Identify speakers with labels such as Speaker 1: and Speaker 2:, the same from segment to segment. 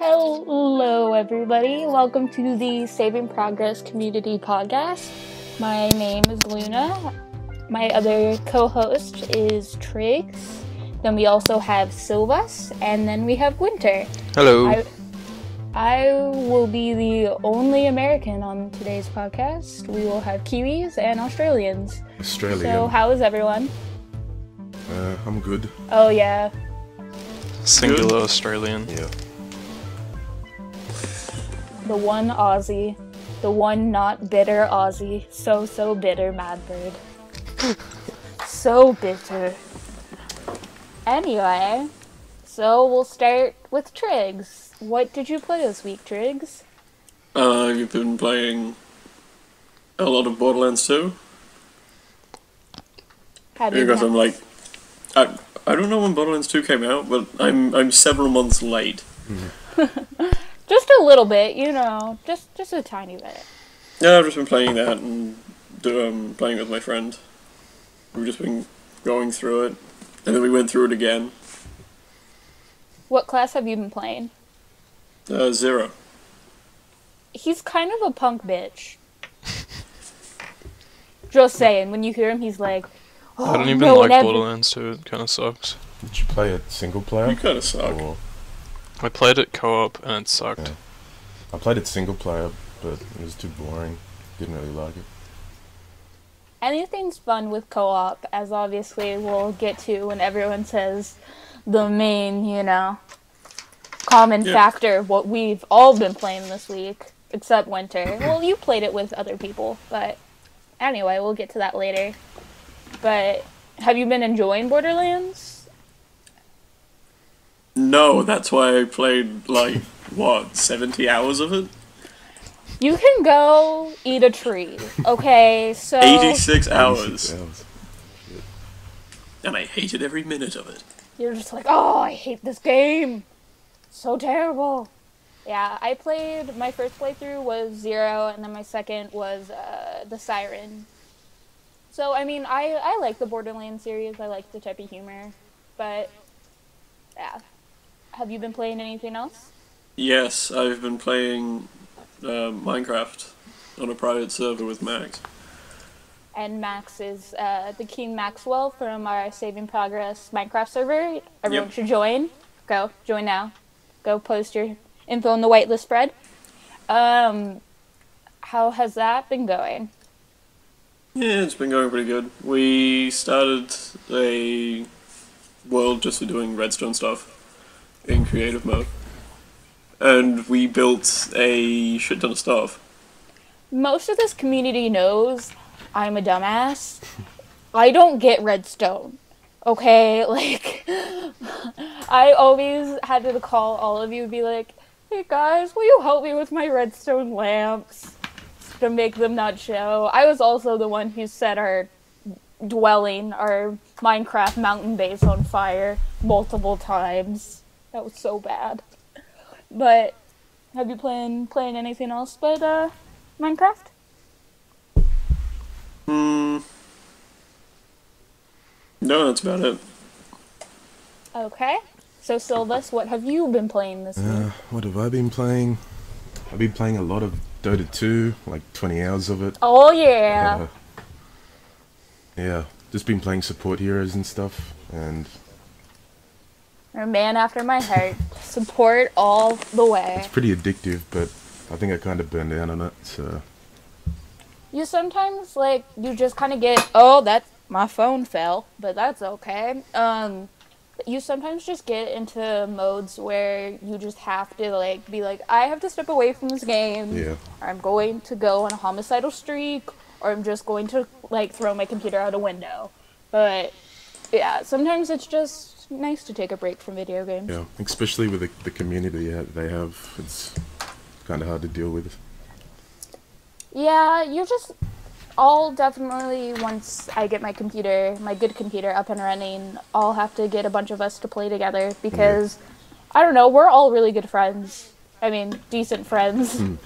Speaker 1: Hello, everybody. Welcome to the Saving Progress Community Podcast. My name is Luna. My other co-host is Triggs. Then we also have Silva, and then we have Winter.
Speaker 2: Hello.
Speaker 1: I will be the only American on today's podcast. We will have Kiwis and Australians.
Speaker 3: Australian.
Speaker 1: So, how is everyone?
Speaker 3: I'm good.
Speaker 1: Oh, yeah.
Speaker 2: Singular
Speaker 3: Good.
Speaker 2: Australian.
Speaker 3: Yeah.
Speaker 1: The one Aussie. The one not bitter Aussie. So bitter, Madbird. So bitter. Anyway, so we'll start with Triggs. What did you play this week, Triggs?
Speaker 4: I've been playing a lot of Borderlands 2. Because I'm like, I don't know when Borderlands 2 came out, but I'm several months late.
Speaker 1: Just a little bit, you know, just a tiny bit.
Speaker 4: Yeah, I've just been playing that and playing with my friend. We've just been going through it, and then we went through it again.
Speaker 1: What class have you been playing?
Speaker 4: 0.
Speaker 1: He's kind of a punk bitch. Just saying, when you hear him, he's like, oh,
Speaker 2: I don't even
Speaker 1: no,
Speaker 2: like Borderlands 2, it kind of sucks.
Speaker 3: Did you play it single player?
Speaker 4: You kind of suck.
Speaker 3: Or...
Speaker 2: I played it co-op and it sucked.
Speaker 3: Yeah. I played it single player, but it was too boring. Didn't really like it.
Speaker 1: Anything's fun with co-op, as obviously we'll get to when everyone says the main, you know, common factor, what we've all been playing this week, except Winter. Well, you played it with other people, but anyway, we'll get to that later. But have you been enjoying Borderlands?
Speaker 4: No, that's why I played, 70 hours of it?
Speaker 1: You can go eat a tree, okay? So
Speaker 4: 86 hours.
Speaker 3: 86 hours.
Speaker 4: And I hated every minute of it.
Speaker 1: you're just like, oh, I hate this game. So terrible. Yeah, I played, my first playthrough was 0, and then my second was the Siren. So, I mean, I like the Borderlands series, I like the type of humor, but, yeah. Have you been playing anything else?
Speaker 4: Yes, I've been playing Minecraft on a private server with Max.
Speaker 1: And Max is the King Maxwell from our Saving Progress Minecraft server. Everyone should join. Go, join now. Go post your info in the whitelist spread. How has that been going?
Speaker 4: Yeah, it's been going pretty good. We started a world just for doing redstone stuff in creative mode. And we built a shit ton of stuff.
Speaker 1: Most of this community knows I'm a dumbass. I don't get redstone. Okay, like, I always had to call all of you and be like, hey guys, will you help me with my redstone lamps? To make them not show. I was also the one who set our dwelling, our Minecraft mountain base on fire multiple times. That was so bad. But have you playing anything else but Minecraft?
Speaker 4: No, that's about it.
Speaker 1: Okay. So Silvus, what have you been playing this week?
Speaker 3: What have I been playing? I've been playing a lot of Dota 2, like 20 hours of it.
Speaker 1: Oh yeah.
Speaker 3: Yeah, just been playing support heroes and stuff, and...
Speaker 1: You're a man after my heart. Support all the way.
Speaker 3: It's pretty addictive, but I think I kind of burned out on it, so...
Speaker 1: You sometimes, like, you just kind of get, oh, my phone fell, but that's okay. You sometimes just get into modes where you just have to, like, be like, I have to step away from this game.
Speaker 3: Yeah.
Speaker 1: Or I'm going to go on a homicidal streak, or I'm just going to, like, throw my computer out a window. But, yeah, sometimes it's just nice to take a break from video games.
Speaker 3: Yeah, especially with the community they have, it's kind of hard to deal with.
Speaker 1: Yeah, you're just... I'll definitely, once I get my computer, my good computer up and running, I'll have to get a bunch of us to play together because, I don't know, we're all really good friends. I mean, decent friends. And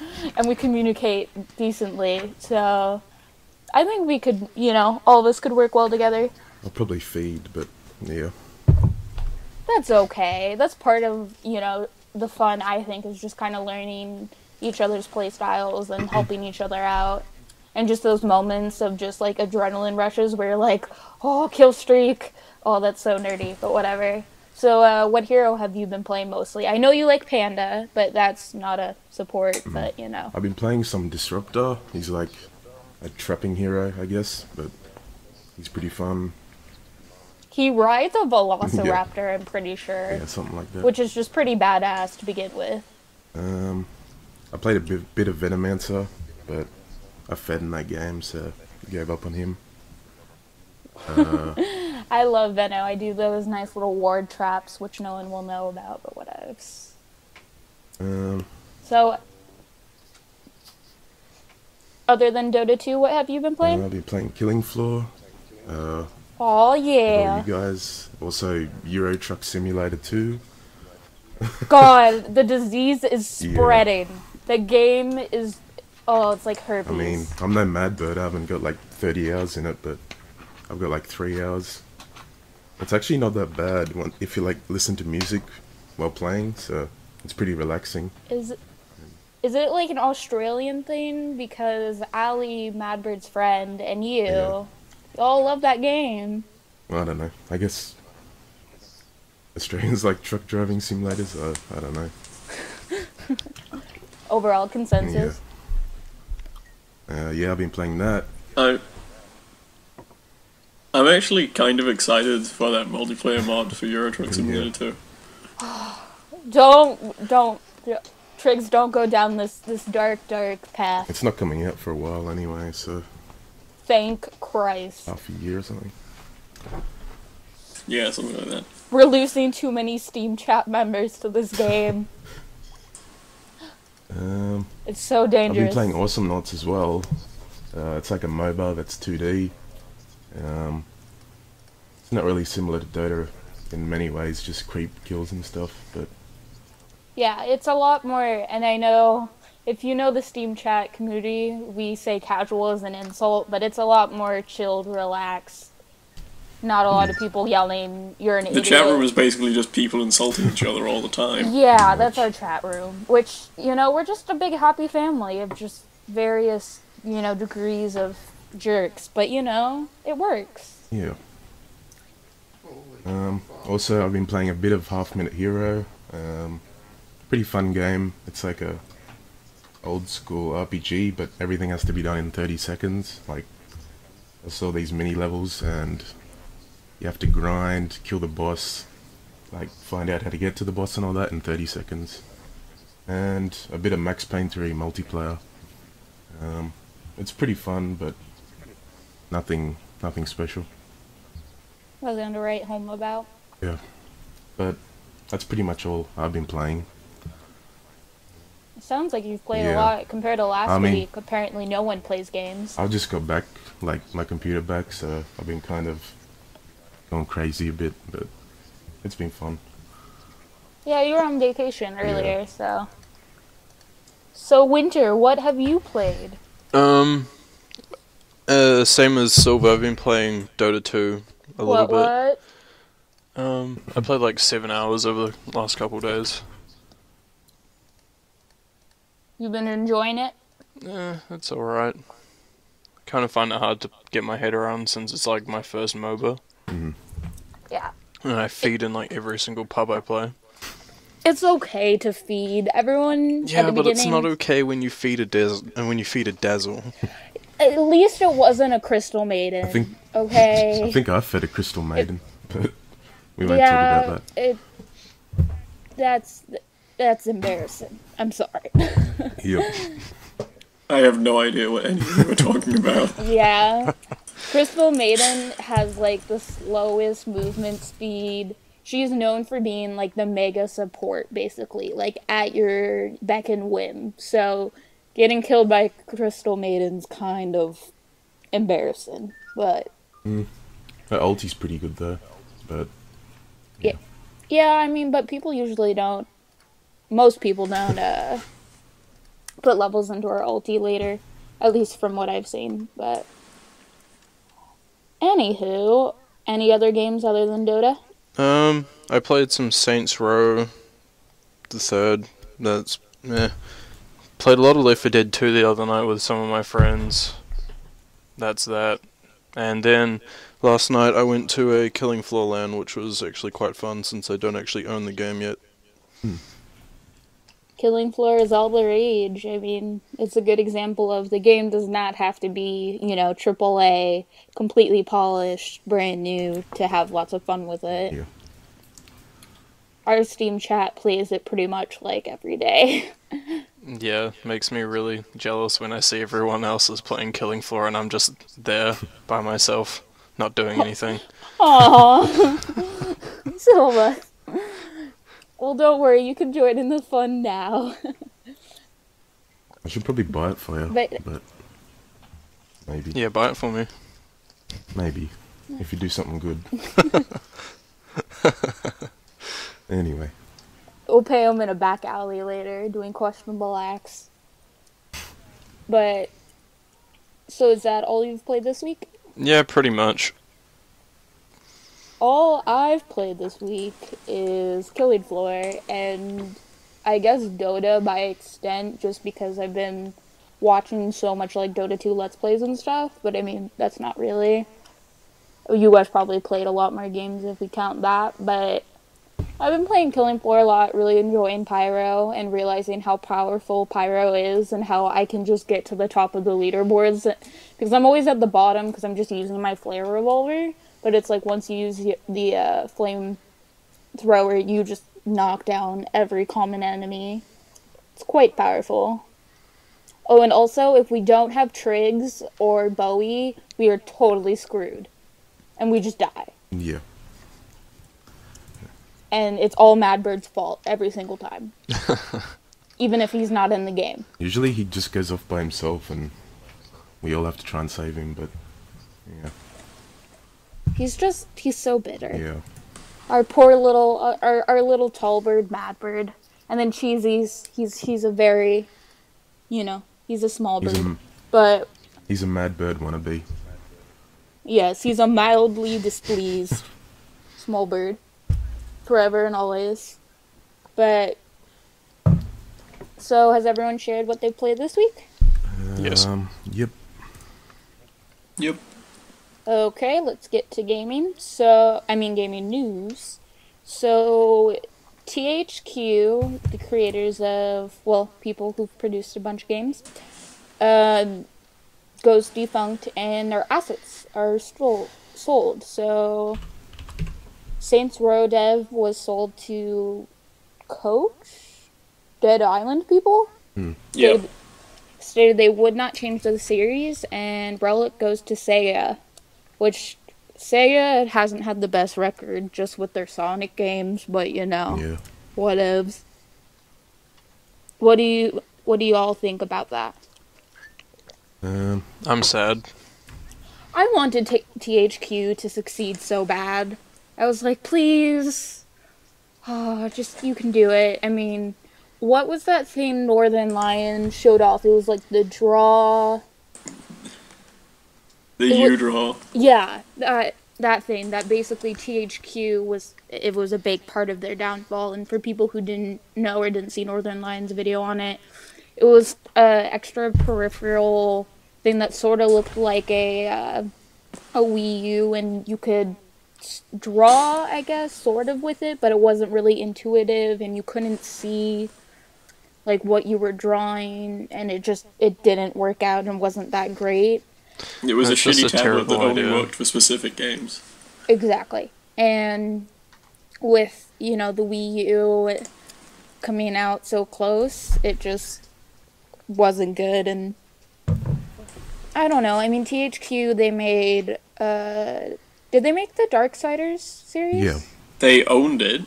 Speaker 1: we communicate decently. So, I think we could, you know, all of us could work well together.
Speaker 3: I'll probably feed, but yeah.
Speaker 1: That's okay. That's part of, you know, the fun, I think, is just kind of learning each other's play styles and helping each other out. And just those moments of just, like, adrenaline rushes where you're like, oh, kill streak. Oh, that's so nerdy, but whatever. So, what hero have you been playing mostly? I know you like Panda, but that's not a support, but, you know.
Speaker 3: I've been playing some Disruptor. He's like a trapping hero, I guess, but he's pretty fun.
Speaker 1: He rides a Velociraptor, I'm pretty sure.
Speaker 3: Yeah, something like that.
Speaker 1: Which is just pretty badass to begin with.
Speaker 3: I played a bit of Venomancer, but I fed in that game, so I gave up on him.
Speaker 1: I love Veno. I do those nice little ward traps, which no one will know about, but whatevs. So, other than Dota 2, what have you been playing?
Speaker 3: I've been playing Killing Floor.
Speaker 1: Oh, yeah.
Speaker 3: You guys. Also, Euro Truck Simulator 2.
Speaker 1: God, the disease is spreading. Yeah. The game is... Oh, it's like herpes.
Speaker 3: I mean, I'm no mad bird. I haven't got like 30 hours in it, but I've got like 3 hours. It's actually not that bad if you like listen to music while playing, so it's pretty relaxing.
Speaker 1: Is it like an Australian thing? Because Ali, Madbird's friend, and you all love that game.
Speaker 3: Well, I don't know. I guess Australians like truck driving simulators. I don't know.
Speaker 1: Overall consensus.
Speaker 3: Yeah, I've been playing that.
Speaker 4: I'm actually kind of excited for that multiplayer mod for Euro Truck Simulator 2.
Speaker 1: Don't, Triggs, don't go down this dark path.
Speaker 3: It's not coming out for a while anyway, so...
Speaker 1: Thank Christ.
Speaker 3: Half a year or something.
Speaker 4: Yeah, something like that.
Speaker 1: We're losing too many Steam chat members to this game. It's so dangerous.
Speaker 3: I've been playing Awesome Knots as well. It's like a MOBA that's 2D. It's not really similar to Dota in many ways, just creep kills and stuff, but...
Speaker 1: Yeah, it's a lot more, and I know, if you know the Steam chat community, we say casual as an insult, but it's a lot more chilled, relaxed. Not a lot of people yelling, you're an idiot.
Speaker 4: The chat room is basically just people insulting each other all the time.
Speaker 1: Yeah, that's our chat room, which, you know, we're just a big happy family of just various, you know, degrees of jerks, but, you know, it works.
Speaker 3: Yeah. Also, I've been playing a bit of Half Minute Hero. Pretty fun game. It's like a old school RPG, but everything has to be done in 30 seconds. Like, I saw these mini levels, and you have to grind, kill the boss, like find out how to get to the boss and all that in 30 seconds. And a bit of Max Payne 3 multiplayer. It's pretty fun, but nothing special.
Speaker 1: Nothing to write home about.
Speaker 3: Yeah, but that's pretty much all I've been playing.
Speaker 1: It sounds like you've played a lot compared to last week. Apparently no one plays games.
Speaker 3: I just got back, like, my computer back, so I've been kind of going crazy a bit, but it's been fun.
Speaker 1: Yeah, you were on vacation earlier, so... So, Winter, what have you played?
Speaker 2: Same as Silva, I've been playing Dota 2 a little bit.
Speaker 1: What?
Speaker 2: I played like 7 hours over the last couple of days.
Speaker 1: You've been enjoying it?
Speaker 2: It's alright. I kind of find it hard to get my head around since it's like my first MOBA.
Speaker 3: Mm-hmm.
Speaker 1: Yeah.
Speaker 2: And I feed in like every single pub I play.
Speaker 1: It's okay to feed everyone.
Speaker 2: Yeah, but it's not okay when you feed a dazzle.
Speaker 1: At least it wasn't a Crystal Maiden. I
Speaker 3: think I fed a Crystal Maiden, but we won't talk about that.
Speaker 1: That's embarrassing. I'm sorry.
Speaker 3: Yep.
Speaker 4: I have no idea what any of you are talking about.
Speaker 1: Yeah. Crystal Maiden has like the slowest movement speed. She's known for being like the mega support, basically, like at your beck and whim. So getting killed by Crystal Maiden's kind of embarrassing, but...
Speaker 3: Her ulti's pretty good though, but...
Speaker 1: Yeah, I mean, but people usually don't... Most people don't put levels into our ulti later, at least from what I've seen, but... Anywho, any other games other than Dota?
Speaker 2: I played some Saints Row the Third. That's meh. Played a lot of Left 4 Dead 2 the other night with some of my friends. That's that. And then last night I went to a Killing Floor LAN, which was actually quite fun since I don't actually own the game yet.
Speaker 1: Killing Floor is all the rage. I mean, it's a good example of the game does not have to be, AAA, completely polished, brand new, to have lots of fun with it.
Speaker 3: Yeah.
Speaker 1: Our Steam chat plays it pretty much like every day.
Speaker 2: Yeah, makes me really jealous when I see everyone else is playing Killing Floor and I'm just there by myself, not doing anything.
Speaker 1: Aww. Silva. Well, don't worry, you can join in the fun now.
Speaker 3: I should probably buy it for you, but maybe.
Speaker 2: Yeah, buy it for me.
Speaker 3: Maybe. If you do something good. Anyway.
Speaker 1: We'll pay him in a back alley later, doing questionable acts. But, so is that all you've played this week?
Speaker 2: Yeah, pretty much.
Speaker 1: All I've played this week is Killing Floor, and I guess Dota by extent, just because I've been watching so much like Dota 2 Let's Plays and stuff, but I mean, that's not really. You guys probably played a lot more games if we count that, but I've been playing Killing Floor a lot, really enjoying Pyro, and realizing how powerful Pyro is, and how I can just get to the top of the leaderboards, because I'm always at the bottom, because I'm just using my flare revolver. But it's like once you use the flame thrower, you just knock down every common enemy. It's quite powerful. Oh, and also, if we don't have Triggs or Bowie, we are totally screwed. And we just die.
Speaker 3: Yeah.
Speaker 1: And it's all Madbird's fault every single time. Even if he's not in the game.
Speaker 3: Usually he just goes off by himself and we all have to try and save him, but yeah.
Speaker 1: He's so bitter.
Speaker 3: Yeah.
Speaker 1: Our poor little, our little tall bird, Madbird. And then Cheesy's, he's a very, he's a small bird. But
Speaker 3: he's a mad bird wannabe.
Speaker 1: Yes, he's a mildly displeased small bird. Forever and always. But, so has everyone shared what they've played this week?
Speaker 2: Yes.
Speaker 3: Yep.
Speaker 4: Yep.
Speaker 1: Okay, let's get to gaming. Gaming news. So, THQ, the creators of, people who've produced a bunch of games, goes defunct and their assets are sold. So, Saints Row Dev was sold to Koch, Dead Island people.
Speaker 4: Yeah.
Speaker 1: Stated they would not change the series, and Relic goes to Sega, which Sega hasn't had the best record just with their Sonic games, but
Speaker 3: Yeah.
Speaker 1: whatevs. What do you all think about that?
Speaker 2: I'm sad.
Speaker 1: I wanted THQ to succeed so bad. I was like, please, you can do it. I mean, what was that thing Northern Lion showed off? It was like the draw.
Speaker 4: The U-draw.
Speaker 1: Yeah, that thing, that basically THQ was a big part of their downfall, and for people who didn't know or didn't see Northern Lion's video on it, it was a extra peripheral thing that sort of looked like a Wii U, and you could draw, I guess, sort of with it, but it wasn't really intuitive, and you couldn't see like what you were drawing, and it didn't work out and wasn't that great.
Speaker 4: It was
Speaker 2: That's
Speaker 4: a shitty
Speaker 2: just a
Speaker 4: tablet that
Speaker 2: terrible
Speaker 4: only
Speaker 2: idea.
Speaker 4: worked for specific games.
Speaker 1: Exactly. And with, the Wii U coming out so close, it just wasn't good. And I don't know. I mean, THQ, they made, did they make the Darksiders series?
Speaker 3: Yeah.
Speaker 4: They owned it.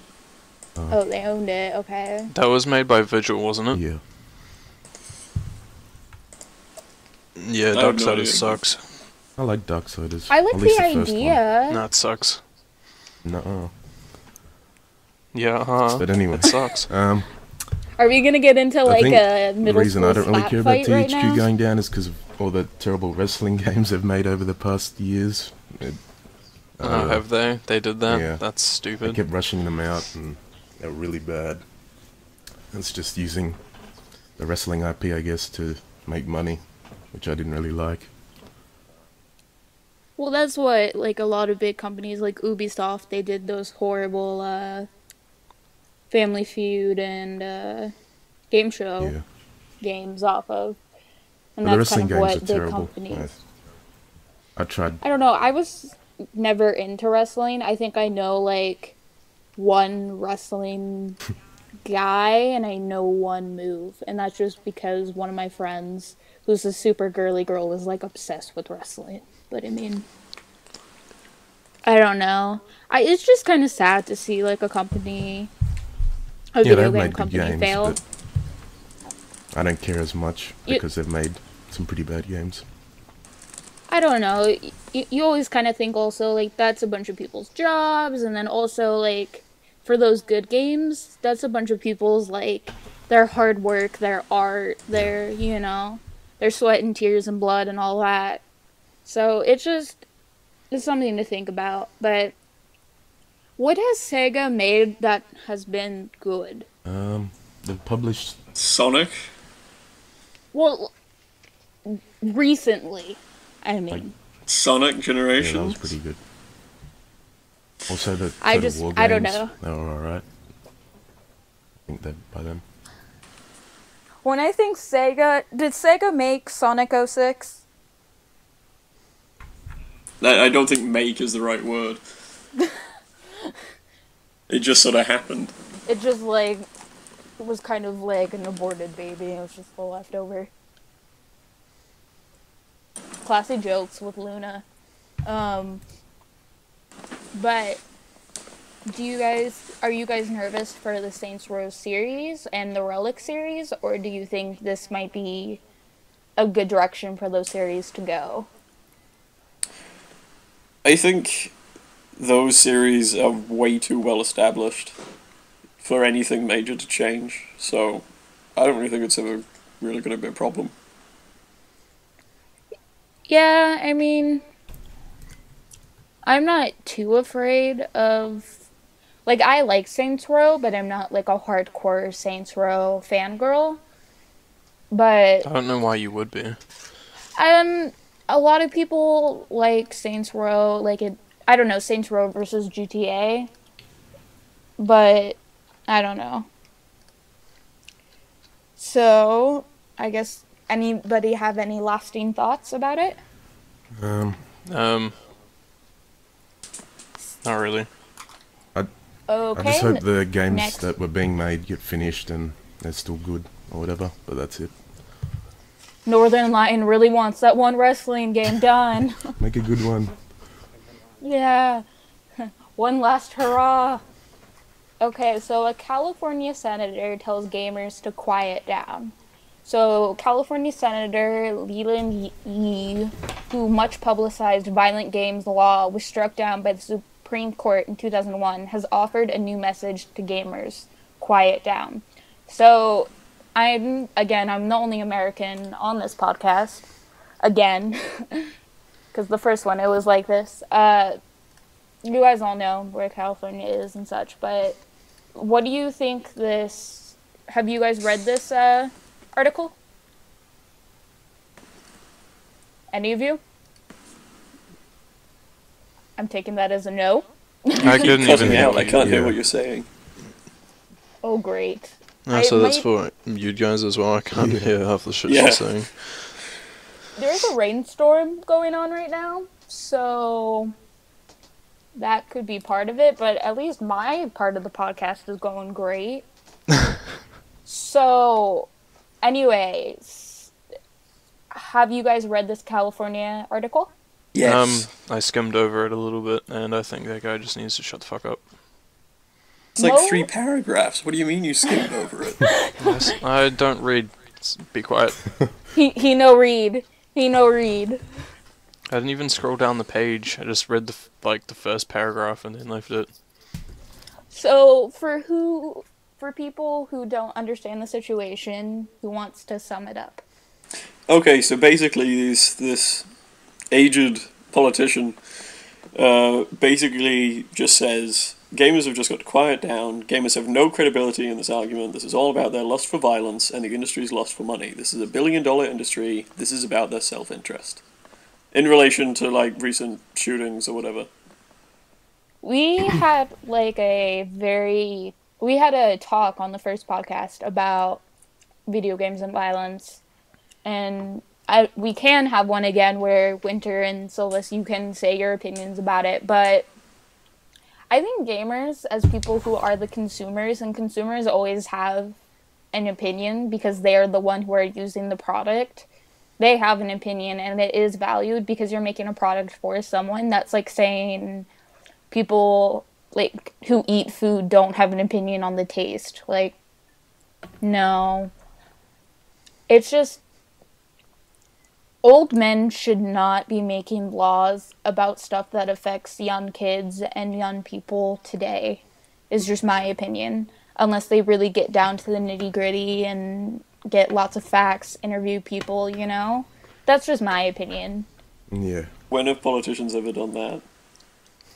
Speaker 1: Oh, they owned it. Okay.
Speaker 2: That was made by Vigil, wasn't it?
Speaker 3: Yeah.
Speaker 2: Yeah,
Speaker 4: I have no
Speaker 2: Darksiders
Speaker 4: idea.
Speaker 3: sucks. I like Darksiders.
Speaker 1: I like
Speaker 3: At least
Speaker 1: the
Speaker 3: first
Speaker 1: idea.
Speaker 2: Nah, it sucks.
Speaker 3: one. Nuh-uh.
Speaker 2: Yeah,
Speaker 3: But anyway.
Speaker 2: it sucks.
Speaker 1: Are we gonna get into
Speaker 3: I
Speaker 1: like
Speaker 3: think
Speaker 1: a
Speaker 3: the
Speaker 1: middle
Speaker 3: reason
Speaker 1: school
Speaker 3: I don't really
Speaker 1: slap
Speaker 3: care about
Speaker 1: fight right
Speaker 3: THQ
Speaker 1: now?
Speaker 3: going down is because of all the terrible wrestling games they've made over the past years.
Speaker 2: Oh, have they? They did that?
Speaker 3: yeah.
Speaker 2: That's
Speaker 3: They
Speaker 2: stupid.
Speaker 3: kept rushing them out, and they were really bad. It's just using the wrestling IP, I guess, to make money, which I didn't really like.
Speaker 1: Well, that's what, like, a lot of big companies, like Ubisoft, they did those horrible, Family Feud and, game show
Speaker 3: Yeah.
Speaker 1: games off of. And
Speaker 3: But the
Speaker 1: that's kind
Speaker 3: wrestling
Speaker 1: of
Speaker 3: games
Speaker 1: what
Speaker 3: are
Speaker 1: big
Speaker 3: terrible.
Speaker 1: companies...
Speaker 3: I tried.
Speaker 1: I don't know, I was never into wrestling. I think I know, like, one wrestling guy, and I know one move. And that's just because one of my friends, who's a super girly girl, is, like, obsessed with wrestling. But, I mean... I don't know. It's just kind of sad to see, like, a company... A video
Speaker 3: they've
Speaker 1: game
Speaker 3: made good
Speaker 1: company
Speaker 3: games,
Speaker 1: fail.
Speaker 3: but I don't care as much because they've made some pretty bad games.
Speaker 1: I don't know. You always kind of think also, like, that's a bunch of people's jobs, and then also, like, for those good games, that's a bunch of people's, like, their hard work, their art, their, you know, their sweat and tears and blood and all that. So it's something to think about. But what has Sega made that has been good?
Speaker 3: They've published...
Speaker 4: Sonic?
Speaker 1: Well, recently, I mean.
Speaker 3: Like,
Speaker 4: Sonic
Speaker 3: yeah,
Speaker 4: Generations?
Speaker 3: that was pretty good. Also, the
Speaker 1: I
Speaker 3: Total War games,
Speaker 1: don't know.
Speaker 3: they were alright. I think that by then.
Speaker 1: When I think Sega, did Sega make Sonic 06?
Speaker 4: I don't think make is the right word. It just sort of happened.
Speaker 1: It just, like, was kind of like an aborted baby. It was just the leftover. Classy jokes with Luna. But are you guys nervous for the Saints Row series and the Relic series, or do you think this might be a good direction for those series to go?
Speaker 4: I think those series are way too well established for anything major to change, so I don't really think it's ever really going to be a problem.
Speaker 1: Yeah, I mean, I'm not too afraid of... Like, I like Saints Row, but I'm not, like, a hardcore Saints Row fangirl. But...
Speaker 2: I don't know why you would be.
Speaker 1: A lot of people like Saints Row, like, I don't know, Saints Row versus GTA. But, I don't know. So, I guess, anybody have any lasting thoughts about it?
Speaker 2: Not really.
Speaker 1: Okay.
Speaker 3: I just hope the games
Speaker 1: next.
Speaker 3: that were being made get finished and they're still good or whatever, but that's it.
Speaker 1: Northern Lion really wants that one wrestling game done.
Speaker 3: Make a good one.
Speaker 1: Yeah. One last hurrah. Okay, so a California senator tells gamers to quiet down. So, California Senator Leland Yee, who much-publicized violent games law was struck down by the Supreme Court in 2001, has offered a new message to gamers: quiet down. So, I'm the only American on this podcast. Again. Because the first one, it was like this. You guys all know where California is and such, but what do you think this... Have you guys read this, article? Any of you? I'm taking that as a no.
Speaker 2: I couldn't even
Speaker 4: Cutting
Speaker 2: hear
Speaker 4: out, I can't hear
Speaker 3: Yeah.
Speaker 4: what you're saying.
Speaker 1: Oh, great.
Speaker 2: No,
Speaker 1: I
Speaker 2: so that's
Speaker 1: might-
Speaker 2: for you guys as well. I can't hear half the shit
Speaker 4: Yeah.
Speaker 2: she's saying.
Speaker 1: There's a rainstorm going on right now, so that could be part of it, but at least my part of the podcast is going great. So, anyways, have you guys read this California article?
Speaker 4: Yes.
Speaker 2: I skimmed over it a little bit, and I think that guy just needs to shut the fuck up.
Speaker 4: It's like
Speaker 1: No?
Speaker 4: 3 paragraphs. What do you mean you skimmed over it?
Speaker 2: Yes, I don't read. Be quiet.
Speaker 1: He no read. He no read.
Speaker 2: I didn't even scroll down the page. I just read the first paragraph and then left it.
Speaker 1: So, for people who don't understand the situation, who wants to sum it up?
Speaker 4: Okay, so basically this aged politician basically just says gamers have just got to quiet down. Gamers have no credibility in this argument. This is all about their lust for violence and the industry's lust for money. This is a billion-dollar industry. This is about their self-interest. In relation to, like, recent shootings or whatever.
Speaker 1: We had, like, we had a talk on the first podcast about video games and violence, and we can have one again where Winter and Silva, you can say your opinions about it, but I think gamers, as people who are the consumers, and consumers always have an opinion because they are the one who are using the product, they have an opinion and it is valued because you're making a product for someone. That's like saying people like who eat food don't have an opinion on the taste. Like, no. It's just old men should not be making laws about stuff that affects young kids and young people today, is just my opinion. Unless they really get down to the nitty-gritty and get lots of facts, interview people, you know? That's just my opinion.
Speaker 3: Yeah.
Speaker 4: When have politicians ever done that?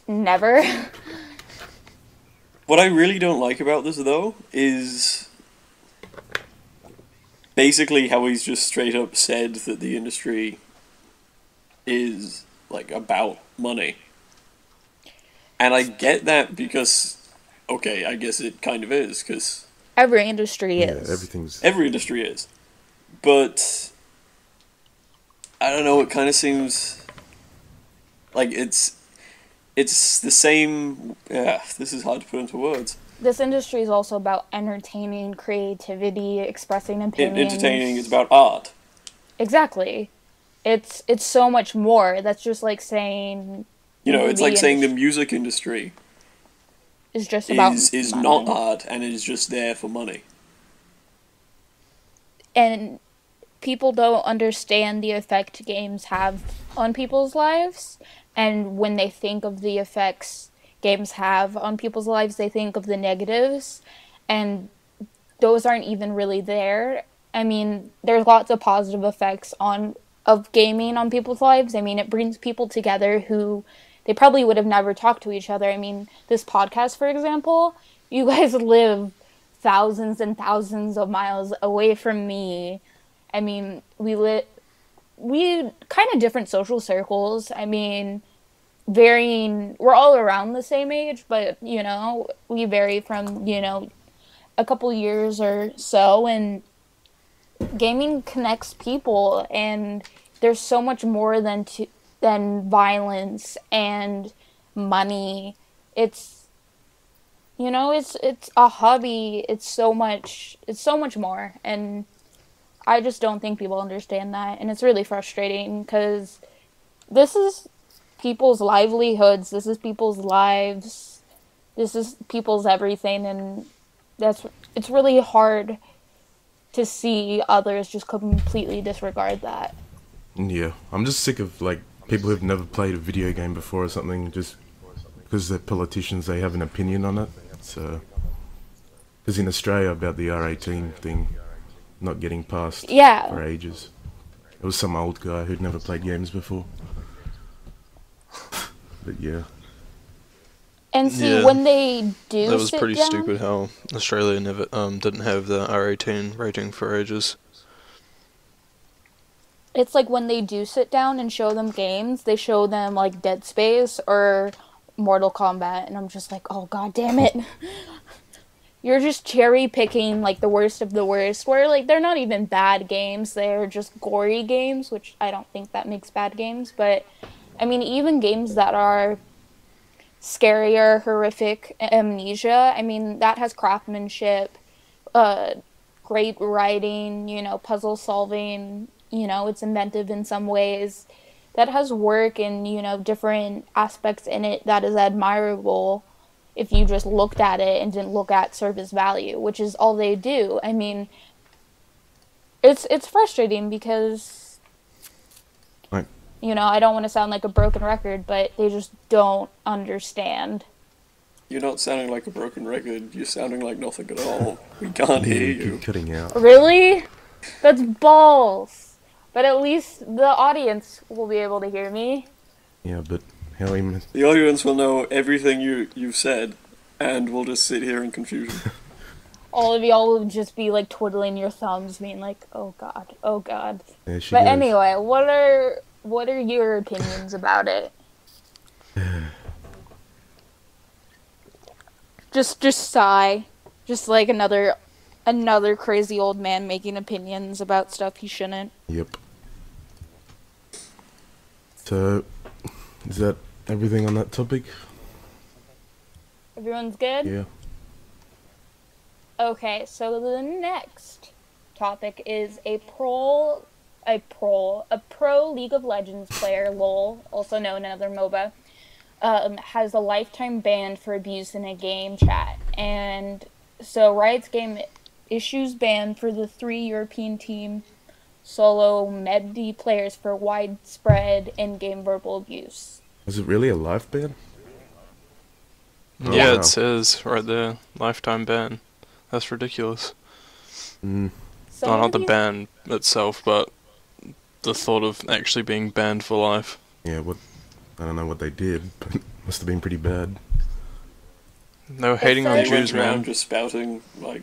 Speaker 1: Never.
Speaker 4: What I really don't like about this, though, is basically how he's just straight up said that the industry is, like, about money. And I get that because, okay, I guess it kind of is, because
Speaker 1: every industry is.
Speaker 4: Every industry is. But I don't know, it kind of seems like it's the same. This is hard to put into words.
Speaker 1: This industry is also about entertaining, creativity, expressing opinions.
Speaker 4: Entertaining, it's about art.
Speaker 1: Exactly. It's so much more. That's just like saying,
Speaker 4: you know, it's like saying the music industry
Speaker 1: is just about
Speaker 4: is not art and is just there for money.
Speaker 1: And people don't understand the effect games have on people's lives, and when they think of the effects games have on people's lives, they think of the negatives, and those aren't even really there. I mean, there's lots of positive effects of gaming on people's lives. I mean, it brings people together who they probably would have never talked to each other. I mean, this podcast, for example, you guys live thousands and thousands of miles away from me. I mean, we kind of different social circles. I mean, we're all around the same age, but, you know, we vary from, you know, a couple years or so, and gaming connects people, and there's so much more than violence and money. It's, you know, it's a hobby. It's so much more, and I just don't think people understand that, and it's really frustrating because this is people's livelihoods, this is people's lives, this is people's everything, and it's really hard to see others just completely disregard that.
Speaker 3: Yeah, I'm just sick of, like, people who've never played a video game before or something, just because they're politicians, they have an opinion on it. So, because in Australia, about the R18 thing not getting passed for ages. It was some old guy who'd never played games before. But yeah.
Speaker 1: And see, when they do
Speaker 2: that was pretty stupid how Australia never didn't have the R18 rating for ages.
Speaker 1: It's like when they do sit down and show them games, they show them like Dead Space or Mortal Kombat, and I'm just like, oh god damn it. You're just cherry picking like the worst of the worst, where like they're not even bad games, they're just gory games, which I don't think that makes bad games, but I mean, even games that are scarier, horrific, Amnesia, I mean, that has craftsmanship, great writing, you know, puzzle solving, you know, it's inventive in some ways. That has work and, you know, different aspects in it that is admirable if you just looked at it and didn't look at service value, which is all they do. I mean, it's frustrating because, you know, I don't want to sound like a broken record, but they just don't understand.
Speaker 4: You're not sounding like a broken record. You're sounding like nothing at all. We can't hear you.
Speaker 3: Keep cutting out.
Speaker 1: Really? That's balls. But at least the audience will be able to hear me.
Speaker 3: Yeah, but how even...
Speaker 4: The audience will know everything you've said. and we'll just sit here in confusion.
Speaker 1: All of y'all will just be like twiddling your thumbs, being like, "Oh God, oh God."
Speaker 3: There she
Speaker 1: But
Speaker 3: goes.
Speaker 1: anyway, what are your opinions about it? Just sigh, just like another crazy old man making opinions about stuff he shouldn't.
Speaker 3: Yep. So, is that everything on that topic?
Speaker 1: Everyone's good?
Speaker 3: Yeah.
Speaker 1: Okay, so the next topic is a pro League of Legends player, LOL, also known as another MOBA, has a lifetime ban for abuse in a game chat. And so Riot's game issues ban for the 3 European team solo MEBD players for widespread in-game verbal abuse.
Speaker 3: Was it really a life ban? Oh,
Speaker 2: Yeah,
Speaker 3: wow.
Speaker 2: it says right there, lifetime ban. That's ridiculous.
Speaker 3: Mm.
Speaker 1: Some
Speaker 2: No,
Speaker 1: of
Speaker 2: not the
Speaker 1: these-
Speaker 2: ban itself, but the thought of actually being banned for life.
Speaker 3: Yeah, I don't know what they did, but it must have been pretty bad.
Speaker 2: They were hating on
Speaker 1: says-
Speaker 4: They went
Speaker 2: Jews,
Speaker 4: around
Speaker 2: man.
Speaker 4: just spouting, like,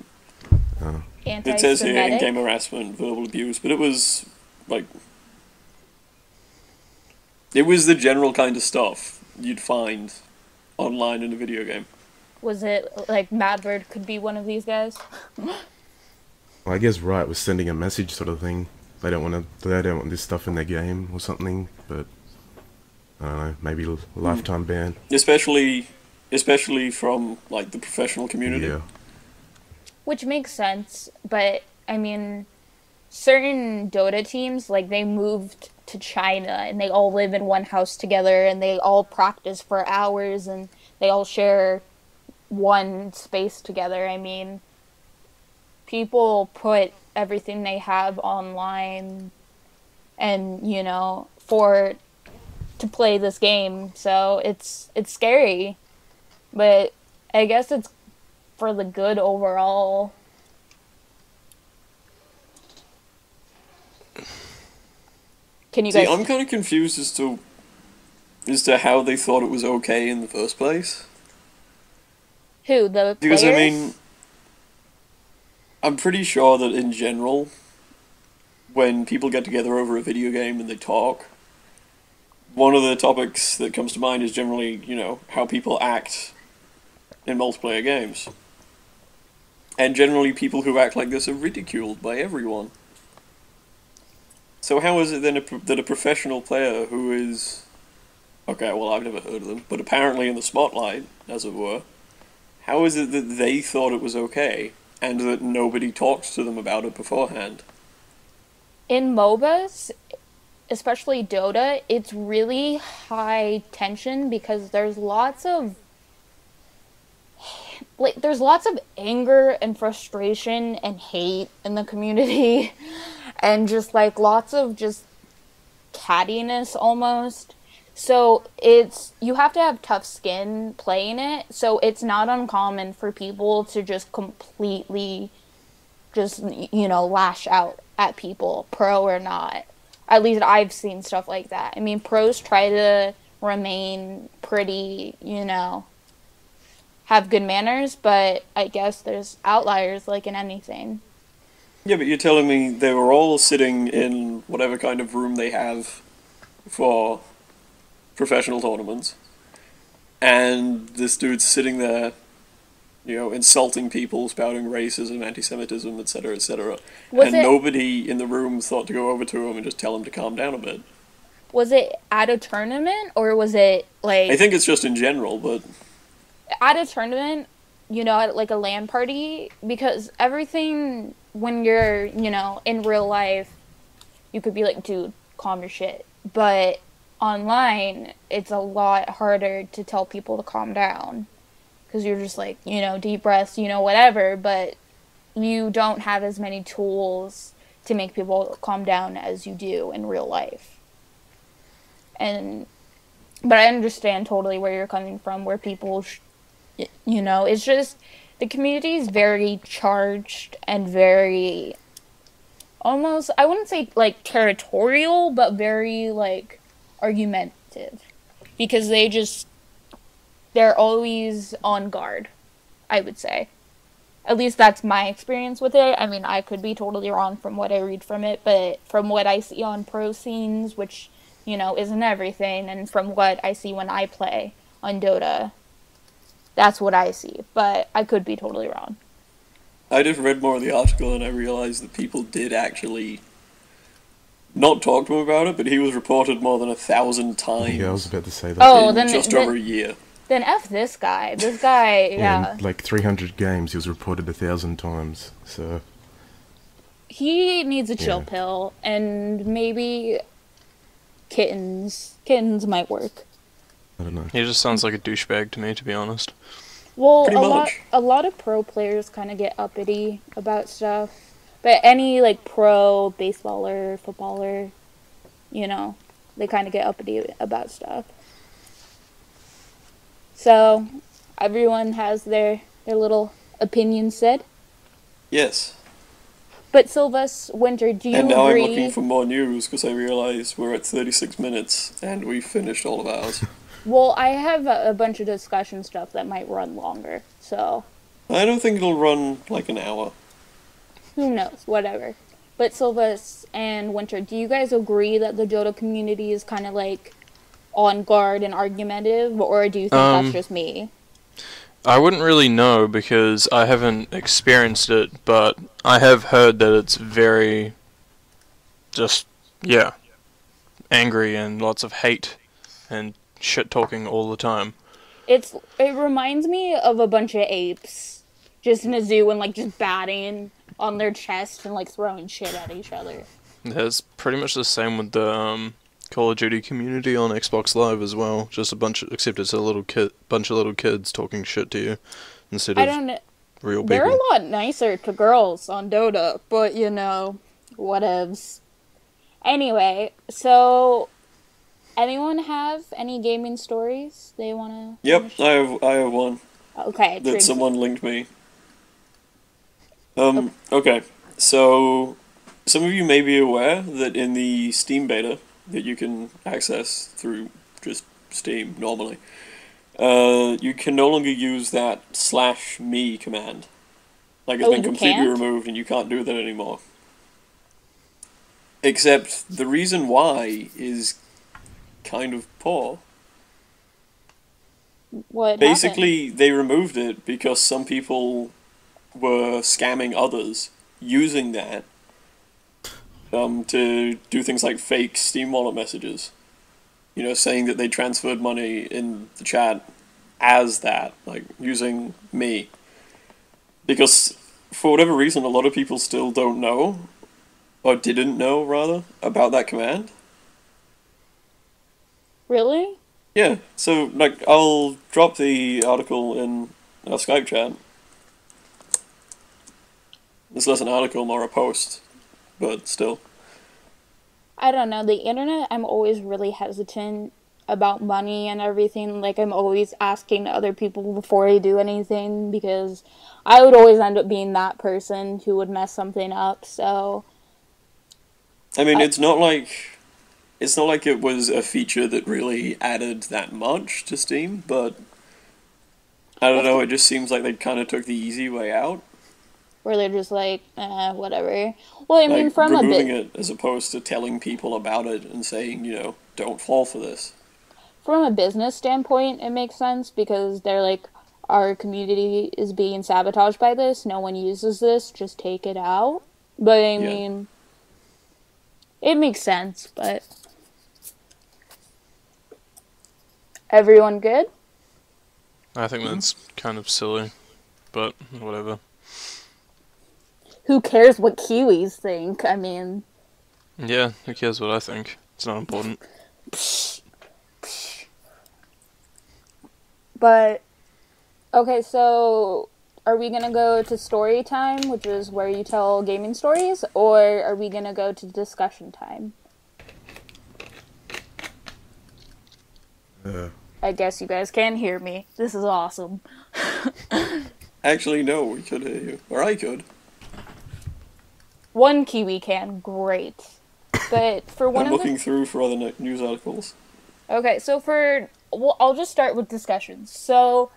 Speaker 3: Oh.
Speaker 4: it says here,
Speaker 1: Anti-Semitic.
Speaker 4: in-game harassment, verbal abuse, but it was, like, it was the general kind of stuff you'd find online in a video game.
Speaker 1: Was it like Madbird could be one of these guys?
Speaker 3: Well, I guess Riot was sending a message sort of thing. They don't want this stuff in their game or something, but I don't know, maybe a lifetime ban.
Speaker 4: Especially from, like, the professional community.
Speaker 3: Yeah.
Speaker 1: Which makes sense, but I mean, certain Dota teams, like, they moved to China and they all live in one house together and they all practice for hours and they all share one space together. I mean, people put everything they have online and, you know, to play this game, so it's scary. But I guess it's for the good overall. Can you
Speaker 4: See,
Speaker 1: guys...
Speaker 4: I'm kind of confused as to how they thought it was okay in the first place.
Speaker 1: Who, the
Speaker 4: Because,
Speaker 1: players?
Speaker 4: I mean, I'm pretty sure that in general, when people get together over a video game and they talk, one of the topics that comes to mind is generally, you know, how people act in multiplayer games. And generally people who act like this are ridiculed by everyone. So how is it then that a professional player who is... Okay, well, I've never heard of them, but apparently in the spotlight, as it were, how is it that they thought it was okay, and that nobody talked to them about it beforehand?
Speaker 1: In MOBAs, especially Dota, it's really high tension because there's lots of anger and frustration and hate in the community and just like lots of just cattiness almost. So you have to have tough skin playing it, so it's not uncommon for people to just completely just, you know, lash out at people, pro or not. At least I've seen stuff like that. I mean, pros try to remain pretty, you know, have good manners, but I guess there's outliers like in anything.
Speaker 4: Yeah, but you're telling me they were all sitting in whatever kind of room they have for professional tournaments, and this dude's sitting there, you know, insulting people, spouting racism, anti-Semitism, etc., etc., and nobody in the room thought to go over to him and just tell him to calm down a bit.
Speaker 1: Was it at a tournament, or was it, like...
Speaker 4: I think it's just in general, but...
Speaker 1: At a tournament, you know, at, like, a LAN party, because everything, when you're, you know, in real life, you could be like, dude, calm your shit. But online, it's a lot harder to tell people to calm down. Because you're just like, you know, deep breaths, you know, whatever, but you don't have as many tools to make people calm down as you do in real life. But I understand totally where you're coming from, where people, you know, it's just, the community is very charged and very, almost, I wouldn't say, like, territorial, but very, like, argumentative. Because they're always on guard. I would say. At least that's my experience with it. I mean, I could be totally wrong from what I read from it, but from what I see on pro scenes, which, you know, isn't everything, and from what I see when I play on Dota, that's what I see. But I could be totally wrong.
Speaker 4: I just read more of the article and I realized that people did actually not talk to him about it, but he was reported more than 1,000 times.
Speaker 3: Yeah, I was about to say that.
Speaker 1: Oh,
Speaker 4: in just over a year.
Speaker 1: Then F this guy. This guy, yeah.
Speaker 3: In like 300 games, he was reported 1,000 times. So
Speaker 1: He needs a chill
Speaker 3: Yeah.
Speaker 1: pill, and maybe kittens. Kittens might work.
Speaker 3: I don't know.
Speaker 2: He just sounds like a douchebag to me, to be honest.
Speaker 1: Well,
Speaker 4: Pretty much.
Speaker 1: a lot of pro players kind of get uppity about stuff, but any like pro baseballer, footballer, you know, they kind of get uppity about stuff. So, everyone has their little opinion said.
Speaker 4: Yes.
Speaker 1: But Silva's Winter, do you
Speaker 4: And now
Speaker 1: agree?
Speaker 4: I'm looking for more news because I realize we're at 36 minutes and we finished all of ours.
Speaker 1: Well, I have a bunch of discussion stuff that might run longer, so
Speaker 4: I don't think it'll run like an hour.
Speaker 1: who knows, whatever. But Silvas and Winter, do you guys agree that the Dota community is kind of like on guard and argumentative, or do you think that's just me?
Speaker 2: I wouldn't really know because I haven't experienced it, but I have heard that it's very just, yeah, angry and lots of hate and shit talking all the time.
Speaker 1: It reminds me of a bunch of apes just in a zoo and like just batting on their chest and like throwing shit at each other.
Speaker 2: It's pretty much the same with the Call of Duty community on Xbox Live as well. Just except it's a bunch of little kids talking shit to you instead
Speaker 1: I
Speaker 2: of
Speaker 1: don't know.
Speaker 2: real people.
Speaker 1: They're a lot nicer to girls on Dota, but you know, whatevs. Anyway, so anyone have any gaming stories they want to?
Speaker 4: Yep, I have one
Speaker 1: Okay,
Speaker 4: that
Speaker 1: Triggs.
Speaker 4: someone linked me. Okay, so some of you may be aware that in the Steam beta that you can access through just Steam normally, you can no longer use that /me command. Like it's
Speaker 1: Oh,
Speaker 4: been
Speaker 1: you
Speaker 4: completely
Speaker 1: can't?
Speaker 4: removed and you can't do that anymore. Except the reason why is kind of poor.
Speaker 1: What
Speaker 4: Basically, they removed it because some people were scamming others using that to do things like fake Steam Wallet messages. You know, saying that they transferred money in the chat as that, like using me. Because for whatever reason, a lot of people still don't know, or didn't know rather, about that command.
Speaker 1: Really?
Speaker 4: Yeah, so like I'll drop the article in our Skype chat. It's less an article, more a post, but still.
Speaker 1: I don't know. The internet, I'm always really hesitant about money and everything. Like, I'm always asking other people before I do anything because I would always end up being that person who would mess something up. So,
Speaker 4: I mean, it's not like it was a feature that really added that much to Steam, but I don't know, it just seems like they kind of took the easy way out.
Speaker 1: where they're just like, whatever. Well, I mean,
Speaker 4: Like,
Speaker 1: from a
Speaker 4: removing
Speaker 1: bit.
Speaker 4: it as opposed to telling people about it and saying, you know, don't fall for this.
Speaker 1: From a business standpoint, it makes sense because they're like, our community is being sabotaged by this. No one uses this. Just take it out. But I mean, it makes sense. But everyone good?
Speaker 2: I think that's kind of silly, but whatever.
Speaker 1: Who cares what Kiwis think? I mean,
Speaker 2: Yeah, who cares what I think? It's not important.
Speaker 1: but okay. So, are we gonna go to story time, which is where you tell gaming stories, or are we gonna go to discussion time? I guess you guys can hear me. This is awesome.
Speaker 4: Actually, no, we could hear you. Or I could.
Speaker 1: One Kiwi can, great. But for one
Speaker 4: I'm
Speaker 1: of
Speaker 4: looking through for other news articles.
Speaker 1: Okay, so I'll just start with discussions. So,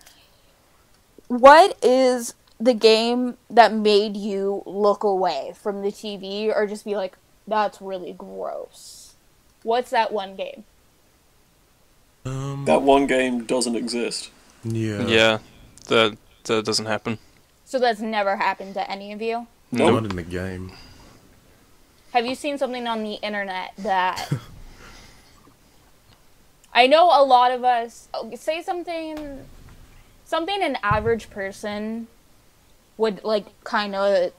Speaker 1: what is the game that made you look away from the TV or just be like, that's really gross? What's that one game?
Speaker 4: That one game doesn't exist.
Speaker 3: Yeah.
Speaker 2: Yeah, that doesn't happen.
Speaker 1: So that's never happened to any of you?
Speaker 2: No.
Speaker 3: Not in the game.
Speaker 1: Have you seen something on the internet that... I know a lot of us... Say something an average person would, like, kind of,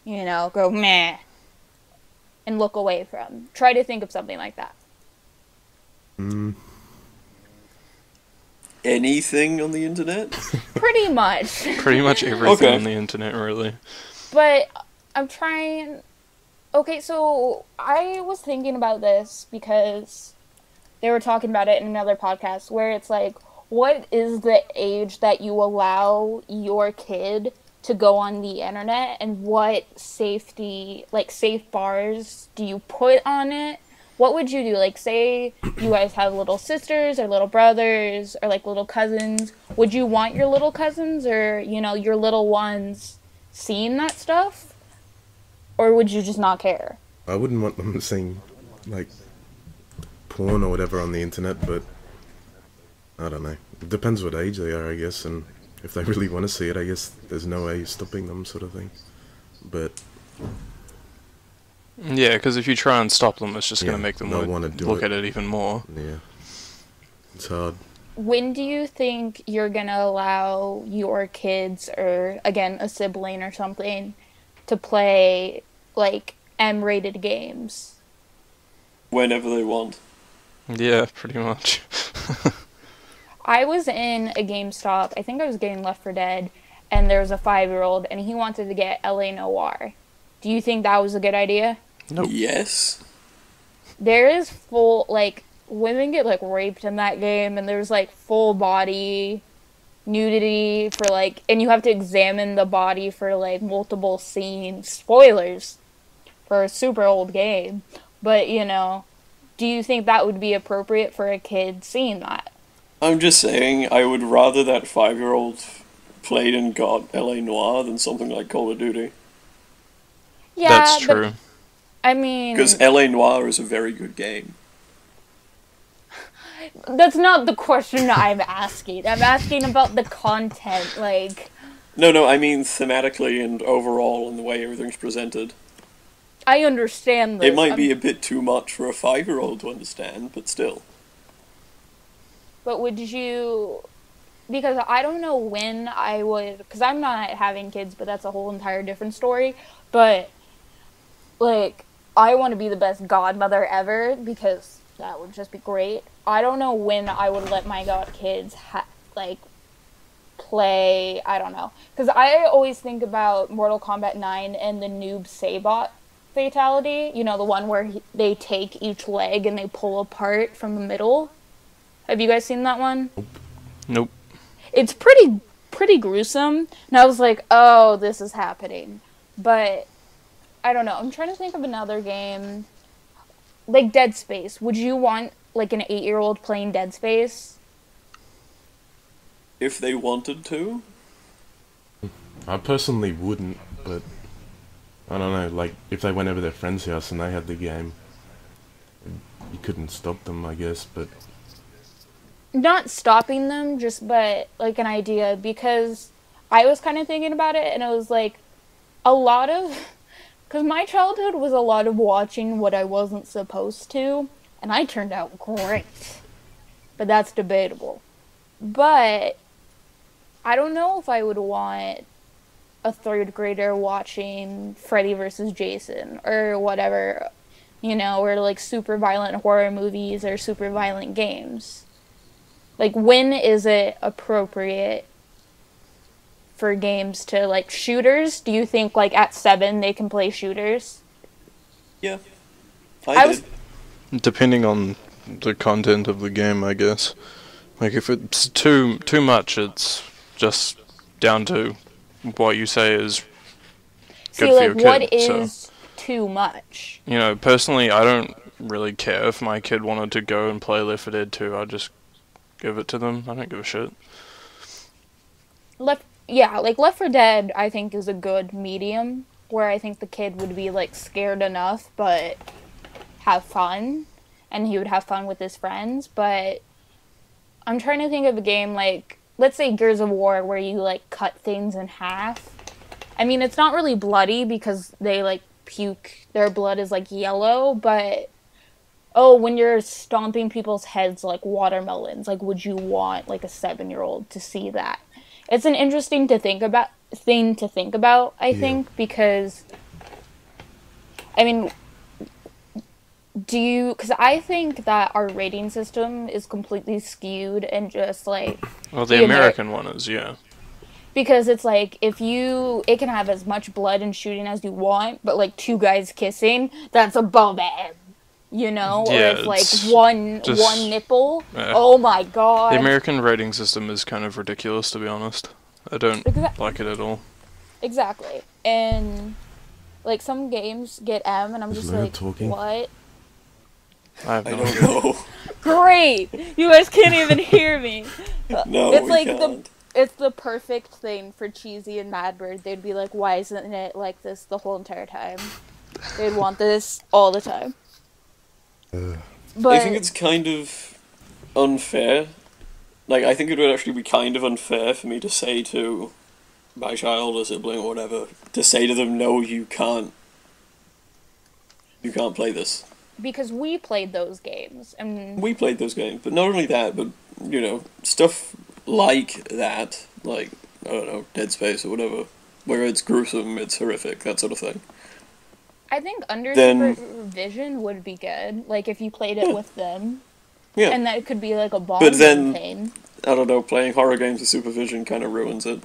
Speaker 1: you know, go meh and look away from. Try to think of something like that.
Speaker 4: Anything on the internet?
Speaker 1: Pretty much.
Speaker 2: Pretty much everything
Speaker 4: Okay.
Speaker 2: on the internet, really.
Speaker 1: But I'm trying... Okay, so I was thinking about this because they were talking about it in another podcast where it's like, what is the age that you allow your kid to go on the internet, and what safety, like, safe bars do you put on it? What would you do? Like, say you guys have little sisters or little brothers or, like, little cousins. Would you want your little cousins or, you know, your little ones seeing that stuff? Or would you just not care?
Speaker 3: I wouldn't want them seeing, like, porn or whatever on the internet, but I don't know. It depends what age they are, I guess, and if they really want to see it, I guess there's no way stopping them, sort of thing. But
Speaker 2: Yeah, because if you try and stop them, it's just going
Speaker 3: Yeah,
Speaker 2: to make them
Speaker 3: they'll
Speaker 2: look,
Speaker 3: wanna do
Speaker 2: look
Speaker 3: it.
Speaker 2: at it even more.
Speaker 3: yeah, it's hard.
Speaker 1: When do you think you're gonna allow your kids, or again a sibling or something, to play like M-rated games?
Speaker 4: Whenever they want.
Speaker 2: Yeah, pretty much.
Speaker 1: I was in a GameStop, I think I was getting Left 4 Dead, and there was a 5-year-old and he wanted to get LA Noire. Do you think that was a good idea?
Speaker 2: Nope.
Speaker 4: Yes.
Speaker 1: There is full, like, women get, like, raped in that game, and there's, like, full body nudity for, like, and you have to examine the body for, like, multiple scenes. Spoilers for a super old game. But, you know, do you think that would be appropriate for a kid seeing that?
Speaker 4: I'm just saying, I would rather that 5-year-old played and got LA Noire than something like Call of Duty.
Speaker 1: Yeah,
Speaker 2: That's
Speaker 1: but,
Speaker 2: true.
Speaker 1: I mean,
Speaker 4: Because LA Noire is a very good game.
Speaker 1: that's not the question I'm asking. I'm asking about the content, like...
Speaker 4: No, I mean thematically and overall in the way everything's presented.
Speaker 1: I understand this.
Speaker 4: It might be a bit too much for a 5-year-old to understand, but still.
Speaker 1: But would you... Because I don't know when I would... Because I'm not having kids, but that's a whole entire different story. But, like, I want to be the best godmother ever, because that would just be great. I don't know when I would let my godkids, play... I don't know. Because I always think about Mortal Kombat 9 and the Noob Saibot fatality. You know, the one where they take each leg and they pull apart from the middle. Have you guys seen that one?
Speaker 2: Nope.
Speaker 1: It's pretty gruesome. And I was like, oh, this is happening. But, I don't know. I'm trying to think of another game. Like Dead Space. Would you want, like, an 8-year-old playing Dead Space?
Speaker 4: If they wanted to.
Speaker 3: I personally wouldn't, but I don't know, like, if they went over their friend's house and they had the game, you couldn't stop them, I guess, but...
Speaker 1: Not stopping them, but, like, an idea, because I was kind of thinking about it, and it was, like, a lot of... Because my childhood was a lot of watching what I wasn't supposed to, and I turned out great. But that's debatable. But I don't know if I would want a 3rd grader watching Freddy vs. Jason or whatever, you know, or like super violent horror movies or super violent games. Like, when is it appropriate for games to, like, shooters? Do you think, like, at 7 they can play shooters?
Speaker 4: Yeah.
Speaker 1: I
Speaker 4: I
Speaker 1: was-
Speaker 4: did.
Speaker 2: Depending on the content of the game, I guess. Like, if it's too much, it's just down to what you say is
Speaker 1: See,
Speaker 2: good for
Speaker 1: like,
Speaker 2: your kid.
Speaker 1: what
Speaker 2: so,
Speaker 1: is too much?
Speaker 2: you know, personally, I don't really care if my kid wanted to go and play Left 4 Dead 2. I'd just give it to them. I don't give a shit.
Speaker 1: yeah, like Left 4 Dead, I think is a good medium where I think the kid would be like scared enough, but have fun, and he would have fun with his friends. But I'm trying to think of a game like, let's say Gears of War, where you like cut things in half. I mean, it's not really bloody because they like puke, their blood is like yellow, but oh, when you're stomping people's heads like watermelons, like would you want like a 7-year-old to see that? It's an interesting thing to think about, I think, because I mean, because I think that our rating system is completely skewed and just like...
Speaker 2: Well, the American one is, yeah.
Speaker 1: Because it's like, it can have as much blood and shooting as you want, but like 2 guys kissing, that's above it. You know?
Speaker 2: Yeah,
Speaker 1: or it's like one nipple. Oh my god.
Speaker 2: The American rating system is kind of ridiculous, to be honest. I don't like it at all.
Speaker 1: Exactly. And like some games get M, and I'm just like, what?
Speaker 2: I
Speaker 4: don't know.
Speaker 1: Great! You guys can't even hear me.
Speaker 4: No,
Speaker 1: it's
Speaker 4: we
Speaker 1: like
Speaker 4: can't.
Speaker 1: It's the perfect thing for Cheesy and Madbird. They'd be like, why isn't it like this the whole entire time? They'd want this all the time. But
Speaker 4: I think it's kind of unfair. Like, I think it would actually be kind of unfair for me to say to my child or sibling or whatever, to say to them, no, you can't play this.
Speaker 1: Because we played those games. And
Speaker 4: we played those games, but not only that, but, you know, stuff like that, like, I don't know, Dead Space or whatever, where it's gruesome, it's horrific, that sort of thing.
Speaker 1: I think under supervision would be good, like if you played it with them.
Speaker 4: Yeah.
Speaker 1: And that could be like a bonding thing.
Speaker 4: I don't know, playing horror games with supervision kind of ruins it.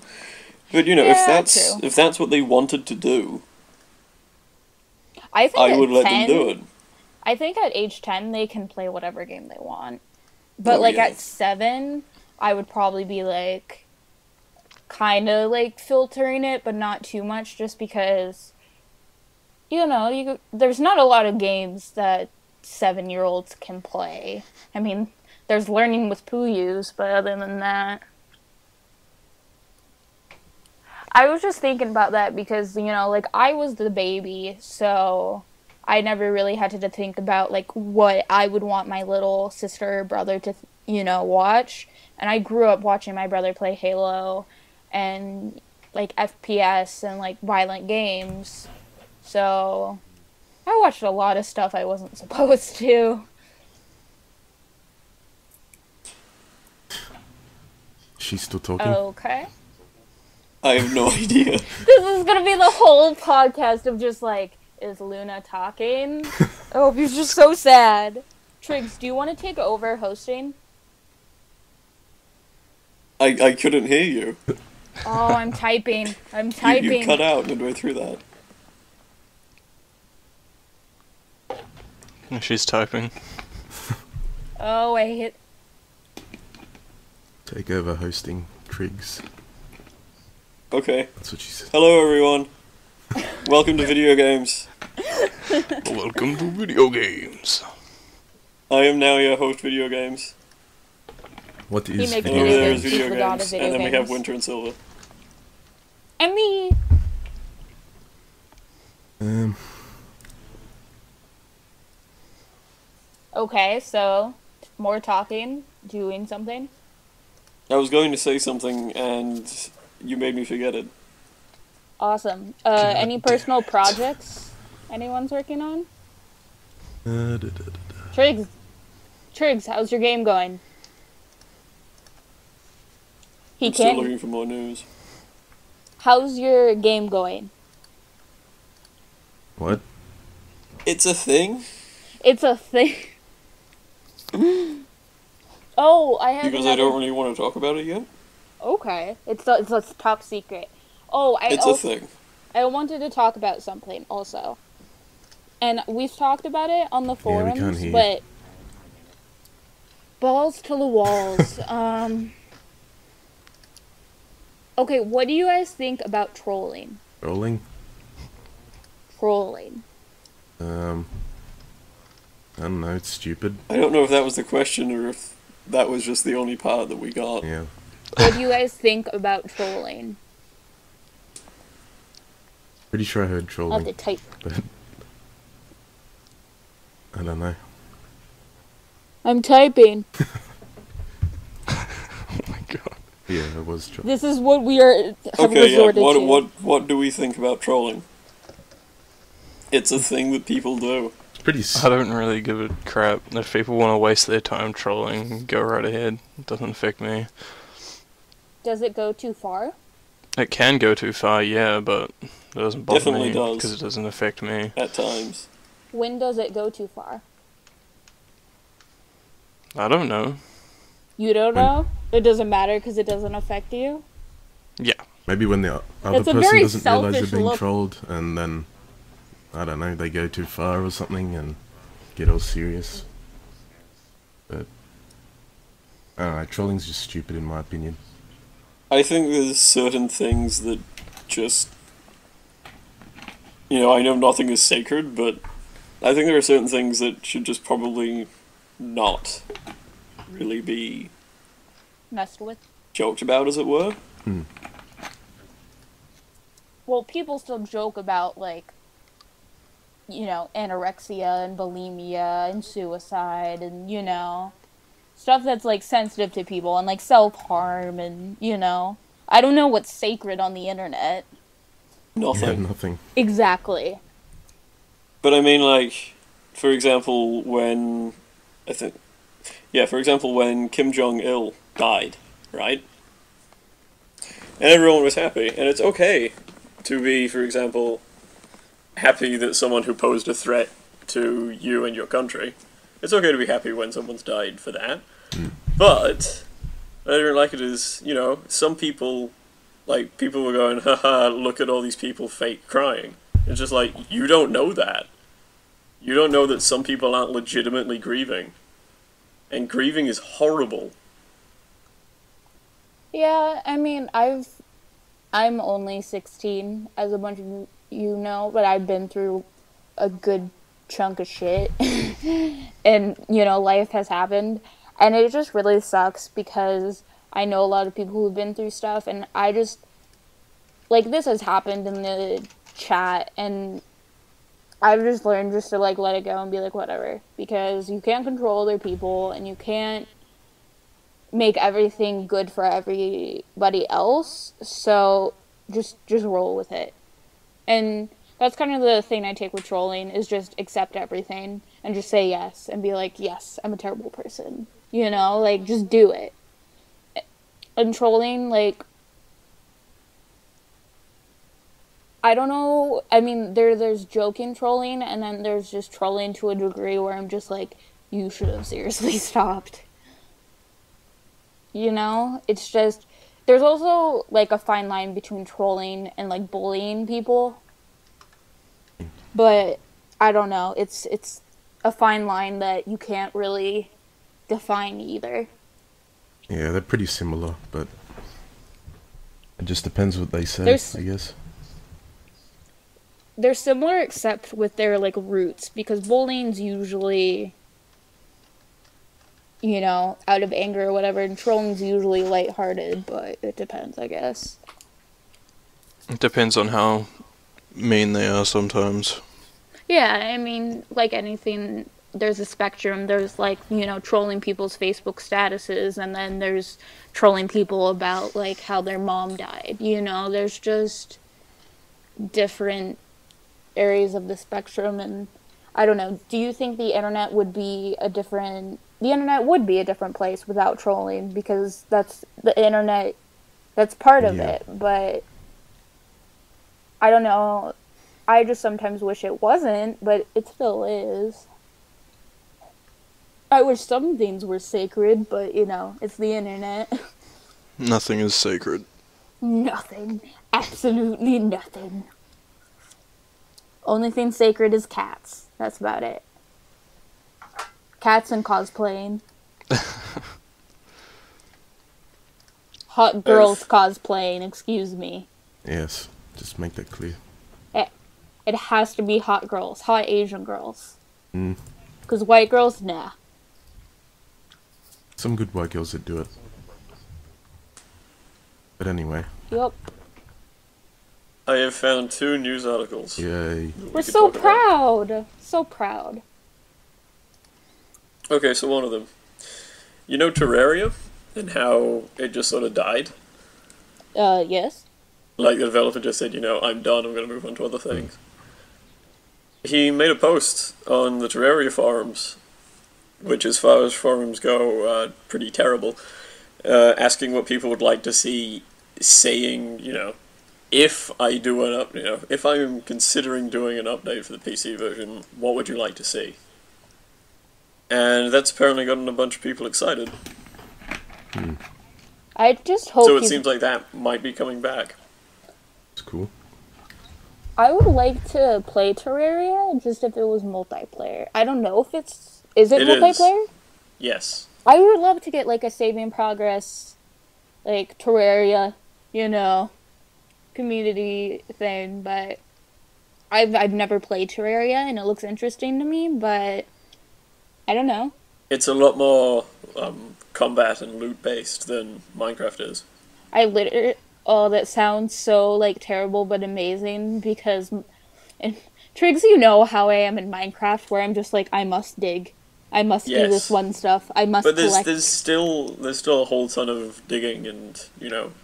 Speaker 4: But, you know, if that's what they wanted to do,
Speaker 1: I would
Speaker 4: let them do it.
Speaker 1: I think at age 10, they can play whatever game they want. But, at 7, I would probably be, like, kind of, like, filtering it, but not too much, just because, you know, there's not a lot of games that 7-year-olds can play. I mean, there's Learning with Puyus, but other than that... I was just thinking about that because, you know, like, I was the baby, so... I never really had to think about, like, what I would want my little sister or brother to, you know, watch. And I grew up watching my brother play Halo and, like, FPS and, like, violent games. So, I watched a lot of stuff I wasn't supposed to.
Speaker 3: She's still talking?
Speaker 1: Okay.
Speaker 4: I have no idea.
Speaker 1: This is gonna be the whole podcast of just, like... Is Luna talking? Oh, he's just so sad. Triggs, do you want to take over hosting?
Speaker 4: I couldn't hear you.
Speaker 1: Oh, I'm typing.
Speaker 4: You cut out midway through that.
Speaker 2: She's typing.
Speaker 1: Oh, I hit...
Speaker 3: Take over hosting, Triggs.
Speaker 4: Okay.
Speaker 3: That's what she said.
Speaker 4: Hello, everyone. Welcome to video games.
Speaker 2: Welcome to video games.
Speaker 4: I am now your host, Video Games.
Speaker 3: What is
Speaker 1: video
Speaker 4: Over there is
Speaker 1: games?
Speaker 4: Video Games, and then we have Winter and Silva.
Speaker 1: And me. Okay, so more talking, doing something.
Speaker 4: I was going to say something, and you made me forget it.
Speaker 1: Awesome. Any personal projects anyone's working on? Triggs, how's your game going?
Speaker 4: I'm still looking for more news.
Speaker 1: How's your game going?
Speaker 3: What?
Speaker 4: It's a thing?
Speaker 1: It's a thing. Oh, I have
Speaker 4: Because I don't really want to talk about it yet?
Speaker 1: Okay. It's a top secret. Oh,
Speaker 4: It's a thing.
Speaker 1: I wanted to talk about something also. And we've talked about it on the forums,
Speaker 3: we can't hear.
Speaker 1: but balls to the walls. Okay, what do you guys think about trolling?
Speaker 3: Rolling?
Speaker 1: Trolling.
Speaker 3: I don't know, it's stupid.
Speaker 4: I don't know if that was the question or if that was just the only part that we got.
Speaker 3: Yeah.
Speaker 1: What do you guys think about trolling?
Speaker 3: Pretty sure I heard
Speaker 1: I'll
Speaker 3: trolling,
Speaker 1: have to type.
Speaker 3: but I don't know.
Speaker 1: I'm typing.
Speaker 2: Oh my god.
Speaker 3: Yeah, it was trolling.
Speaker 1: This is what we have
Speaker 4: Okay, yeah.
Speaker 1: resorted to.
Speaker 4: What do we think about trolling? It's a thing that people do.
Speaker 3: It's pretty.
Speaker 2: I don't really give a crap. If people want to waste their time trolling, go right ahead. It doesn't affect me.
Speaker 1: Does it go too far?
Speaker 2: It can go too far, yeah, but it doesn't bother
Speaker 4: Definitely
Speaker 2: me
Speaker 4: does.
Speaker 2: because it doesn't affect me.
Speaker 4: At times.
Speaker 1: When does it go too far?
Speaker 2: I don't know.
Speaker 1: You don't know? It doesn't matter because it doesn't affect you?
Speaker 2: Yeah.
Speaker 3: Maybe when the other
Speaker 1: That's a
Speaker 3: person
Speaker 1: very
Speaker 3: doesn't realize they're
Speaker 1: selfish
Speaker 3: being
Speaker 1: look.
Speaker 3: trolled, and then I don't know, they go too far or something and get all serious. But I don't know, trolling's just stupid in my opinion.
Speaker 4: I think there's certain things that just... You know, I know nothing is sacred, but I think there are certain things that should just probably not really be
Speaker 1: Messed with?
Speaker 4: joked about, as it were.
Speaker 1: Well, people still joke about, like, you know, anorexia and bulimia and suicide and, you know, stuff that's, like, sensitive to people and, like, self-harm and, you know. I don't know what's sacred on the internet.
Speaker 4: Nothing.
Speaker 3: Yeah, nothing.
Speaker 1: Exactly.
Speaker 4: But I mean, like, for example, when... I think... Yeah, for example, when Kim Jong-il died, right? And everyone was happy, and it's okay to be, for example, happy that someone who posed a threat to you and your country. It's okay to be happy when someone's died for that. But I don't like it is, you know, some people, like, people were going, haha, look at all these people fake crying. It's just like, you don't know that. You don't know that some people aren't legitimately grieving. And grieving is horrible.
Speaker 1: Yeah, I mean, I'm only 16, as a bunch of you know, but I've been through a good chunk of shit. And, you know, life has happened. And it just really sucks because I know a lot of people who've been through stuff, and I just, like, this has happened in the chat, and I've just learned just to, like, let it go and be like, whatever. Because you can't control other people, and you can't make everything good for everybody else, so just roll with it. And that's kind of the thing I take with trolling, is just accept everything and just say yes and be like, yes, I'm a terrible person, you know, like, just do it. And trolling, like, I don't know, I mean, there's joking trolling, and then there's just trolling to a degree where I'm just like, you should have seriously stopped. You know, it's just, there's also, like, a fine line between trolling and, like, bullying people. But, I don't know, it's a fine line that you can't really define either.
Speaker 3: Yeah, they're pretty similar, but it just depends what they say, I guess.
Speaker 1: They're similar except with their, like, roots, because bullying's usually, you know, out of anger or whatever, and trolling's usually lighthearted, but it depends, I guess.
Speaker 2: It depends on how mean they are sometimes.
Speaker 1: Yeah, I mean, like anything, there's a spectrum. There's, like, you know, trolling people's Facebook statuses, and then there's trolling people about, like, how their mom died. You know, there's just different areas of the spectrum, and I don't know. Do you think the internet would be a different... The internet would be a different place without trolling, because that's the internet, that's part of it, but I don't know. I just sometimes wish it wasn't, but it still is. I wish some things were sacred, but, you know, it's the internet.
Speaker 2: Nothing is sacred.
Speaker 1: Nothing. Absolutely nothing. Only thing sacred is cats. That's about it. Cats and cosplaying. Hot girls cosplaying, excuse me.
Speaker 3: Yes, just make that clear.
Speaker 1: It has to be hot girls. Hot Asian girls.
Speaker 3: Mm.
Speaker 1: Because white girls, nah.
Speaker 3: Some good white girls that do it. But anyway.
Speaker 1: Yup.
Speaker 4: I have found 2 news articles.
Speaker 3: Yay.
Speaker 1: We're so proud. So proud.
Speaker 4: Okay, so one of them. You know Terraria? And how it just sort of died?
Speaker 1: Yes.
Speaker 4: Like, the developer just said, I'm done, I'm going to move on to other things. He made a post on the Terraria forums, which as far as forums go, pretty terrible, asking what people would like to see, saying, if I do if I'm considering doing an update for the PC version, what would you like to see? And that's apparently gotten a bunch of people excited.
Speaker 1: I just hope.
Speaker 4: So it seems like that might be coming back.
Speaker 3: It's cool.
Speaker 1: I would like to play Terraria, just if it was multiplayer. I don't know if it's... Is it multiplayer?
Speaker 4: Yes.
Speaker 1: I would love to get, like, a saving progress, like, Terraria, community thing, but I've never played Terraria, and it looks interesting to me, but I don't know.
Speaker 4: It's a lot more combat and loot-based than Minecraft is.
Speaker 1: Oh, that sounds so, like, terrible but amazing, because... And Triggs, you know how I am in Minecraft, where I'm just like, I must dig. I must do this one stuff. I must collect.
Speaker 4: But there's still a whole ton of digging and,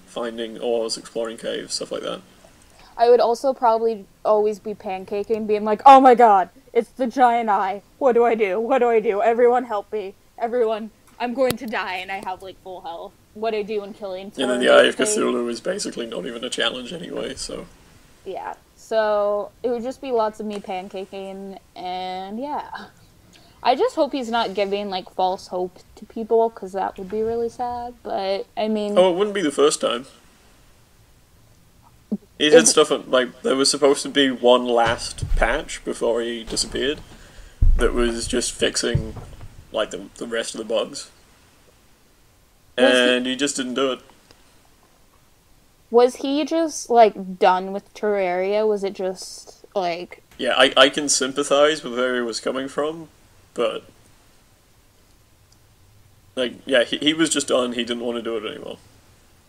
Speaker 4: finding ores, exploring caves, stuff like that.
Speaker 1: I would also probably always be pancaking, being like, oh my god, it's the giant eye. What do I do? What do I do? Everyone help me. Everyone, I'm going to die, and I have, like, full health. What I do in killing...
Speaker 4: And then the Eye of Cthulhu is basically not even a challenge anyway, so...
Speaker 1: Yeah, so it would just be lots of me pancaking, and yeah. I just hope he's not giving, like, false hope to people, because that would be really sad, but, I mean...
Speaker 4: Oh, it wouldn't be the first time. He did stuff, like, there was supposed to be one last patch before he disappeared that was just fixing, like, the rest of the bugs. And he just didn't do it.
Speaker 1: Was he just, like, done with Terraria? Was it just, like...
Speaker 4: Yeah, I can sympathize with where he was coming from, but... Like, yeah, he was just done, he didn't want to do it anymore.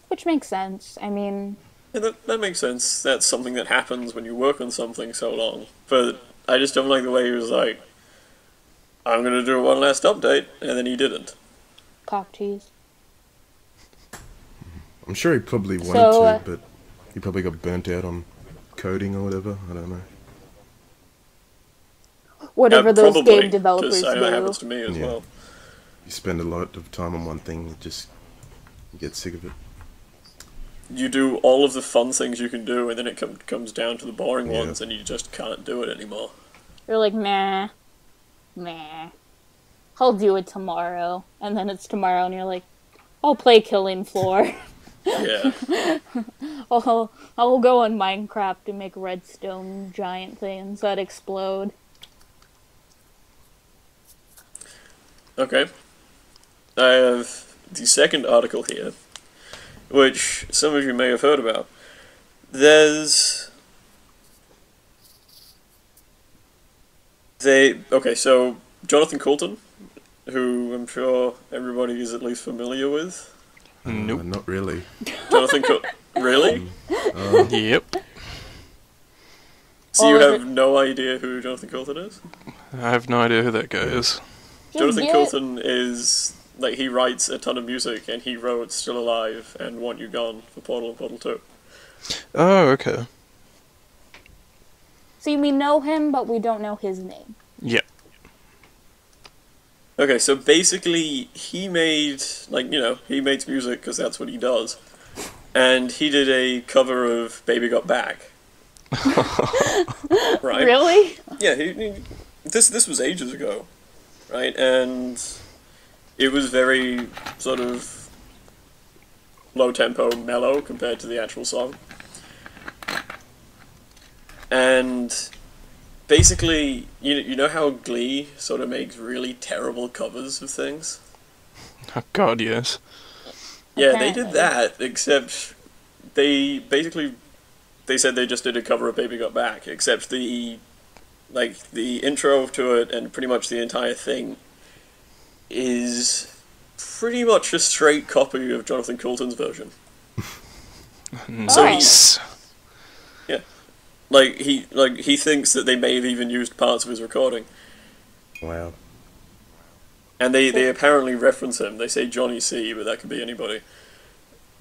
Speaker 1: Which makes sense, I mean...
Speaker 4: Yeah, that makes sense. That's something that happens when you work on something so long. But I just don't like the way he was like, I'm gonna do one last update, and then he didn't.
Speaker 1: Cock cheese.
Speaker 3: I'm sure he probably wanted to, but he probably got burnt out on coding or whatever. I don't know.
Speaker 1: Whatever those
Speaker 4: probably,
Speaker 1: game developers
Speaker 4: I know
Speaker 1: do.
Speaker 4: it happens to me as well.
Speaker 3: You spend a lot of time on one thing, you get sick of it.
Speaker 4: You do all of the fun things you can do, and then it comes down to the boring ones, and you just can't do it anymore.
Speaker 1: You're like, meh. I'll do it tomorrow. And then it's tomorrow, and you're like, I'll play Killing Floor.
Speaker 4: Yeah.
Speaker 1: I'll go on Minecraft and make redstone giant things that explode.
Speaker 4: Okay. I have the second article here, which some of you may have heard about. Okay, so Jonathan Coulton, who I'm sure everybody is at least familiar with.
Speaker 2: Nope.
Speaker 3: Not really.
Speaker 4: Jonathan Really?
Speaker 2: Yep.
Speaker 4: So you have no idea who Jonathan Coulton is?
Speaker 2: I have no idea who that guy is.
Speaker 4: Jonathan Coulton is, like, he writes a ton of music, and he wrote Still Alive and Want You Gone for Portal and Portal 2.
Speaker 2: Oh, okay.
Speaker 1: So we know him, but we don't know his name.
Speaker 2: Yep.
Speaker 4: Okay, so basically, he made, like, he makes music because that's what he does. And he did a cover of Baby Got Back. Right?
Speaker 1: Really?
Speaker 4: Yeah, this was ages ago, right? And it was very sort of low-tempo, mellow compared to the actual song. And basically, you know how Glee sort of makes really terrible covers of things?
Speaker 2: Oh god, yes.
Speaker 4: Yeah, they did that, except they said they just did a cover of Baby Got Back, except the intro to it and pretty much the entire thing is pretty much a straight copy of Jonathan Coulton's version.
Speaker 2: Nice.
Speaker 4: Yeah, He thinks that they may have even used parts of his recording.
Speaker 3: Wow.
Speaker 4: And they apparently reference him. They say Johnny C, but that could be anybody.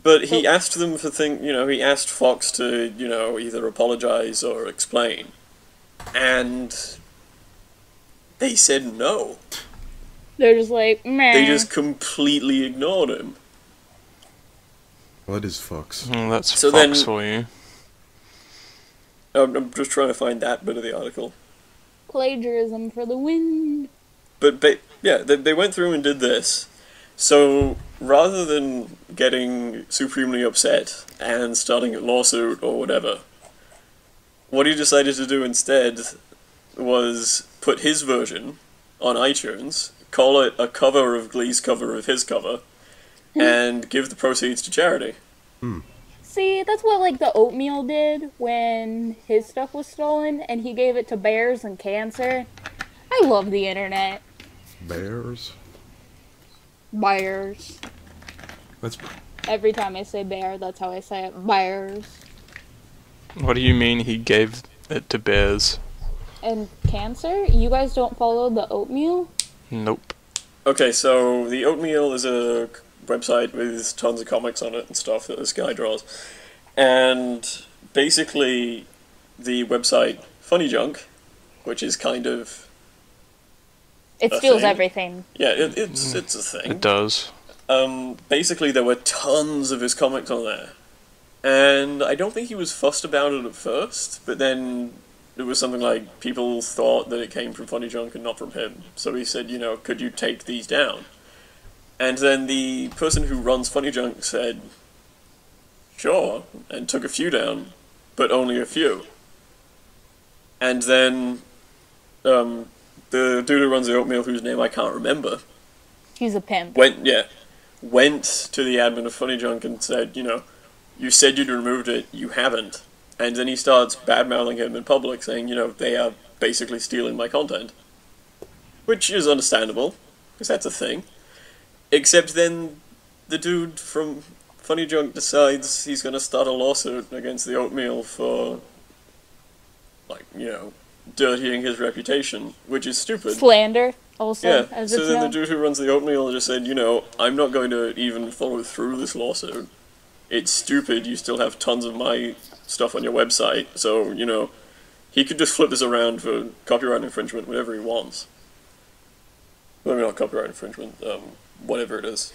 Speaker 4: But he asked them for he asked Fox to, either apologize or explain. And they said no.
Speaker 1: They're just like, meh.
Speaker 4: They just completely ignored him.
Speaker 3: What is Fox?
Speaker 2: That's
Speaker 4: So
Speaker 2: Fox
Speaker 4: then-
Speaker 2: for you.
Speaker 4: I'm just trying to find that bit of the article.
Speaker 1: Plagiarism for the win.
Speaker 4: But they went through and did this. So rather than getting supremely upset and starting a lawsuit or whatever, what he decided to do instead was put his version on iTunes, call it a cover of Glee's cover of his cover, and give the proceeds to charity.
Speaker 1: See, that's what, like, the oatmeal did when his stuff was stolen, and he gave it to bears and cancer. I love the internet.
Speaker 3: Bears?
Speaker 1: Bears.
Speaker 3: That's
Speaker 1: Every time I say bear, that's how I say it. Bears.
Speaker 2: What do you mean he gave it to bears?
Speaker 1: And cancer? You guys don't follow the oatmeal?
Speaker 2: Nope.
Speaker 4: Okay, so the Oatmeal is a website with tons of comics on it and stuff that this guy draws. And basically, the website Funny Junk, which is kind of...
Speaker 1: It
Speaker 4: A
Speaker 1: steals
Speaker 4: thing?
Speaker 1: everything.
Speaker 4: Yeah, it's a thing.
Speaker 2: It does.
Speaker 4: Basically, there were tons of his comics on there. And I don't think he was fussed about it at first, but then it was something like people thought that it came from Funny Junk and not from him. So he said, could you take these down? And then the person who runs Funny Junk said, sure, and took a few down, but only a few. And then the dude who runs the Oatmeal, whose name I can't remember,
Speaker 1: He's a pimp.
Speaker 4: went to the admin of Funny Junk and said, you said you'd removed it, you haven't. And then he starts bad-mouthing him in public, saying, they are basically stealing my content. Which is understandable, because that's a thing. Except then the dude from Funny Junk decides he's going to start a lawsuit against the Oatmeal for, dirtying his reputation, which is stupid.
Speaker 1: Slander, also,
Speaker 4: Yeah,
Speaker 1: as
Speaker 4: so
Speaker 1: it's
Speaker 4: then the
Speaker 1: known.
Speaker 4: dude who runs the Oatmeal just said, I'm not going to even follow through this lawsuit. It's stupid, you still have tons of my stuff on your website, so, he could just flip this around for copyright infringement whenever he wants. Well, maybe not copyright infringement, whatever it is.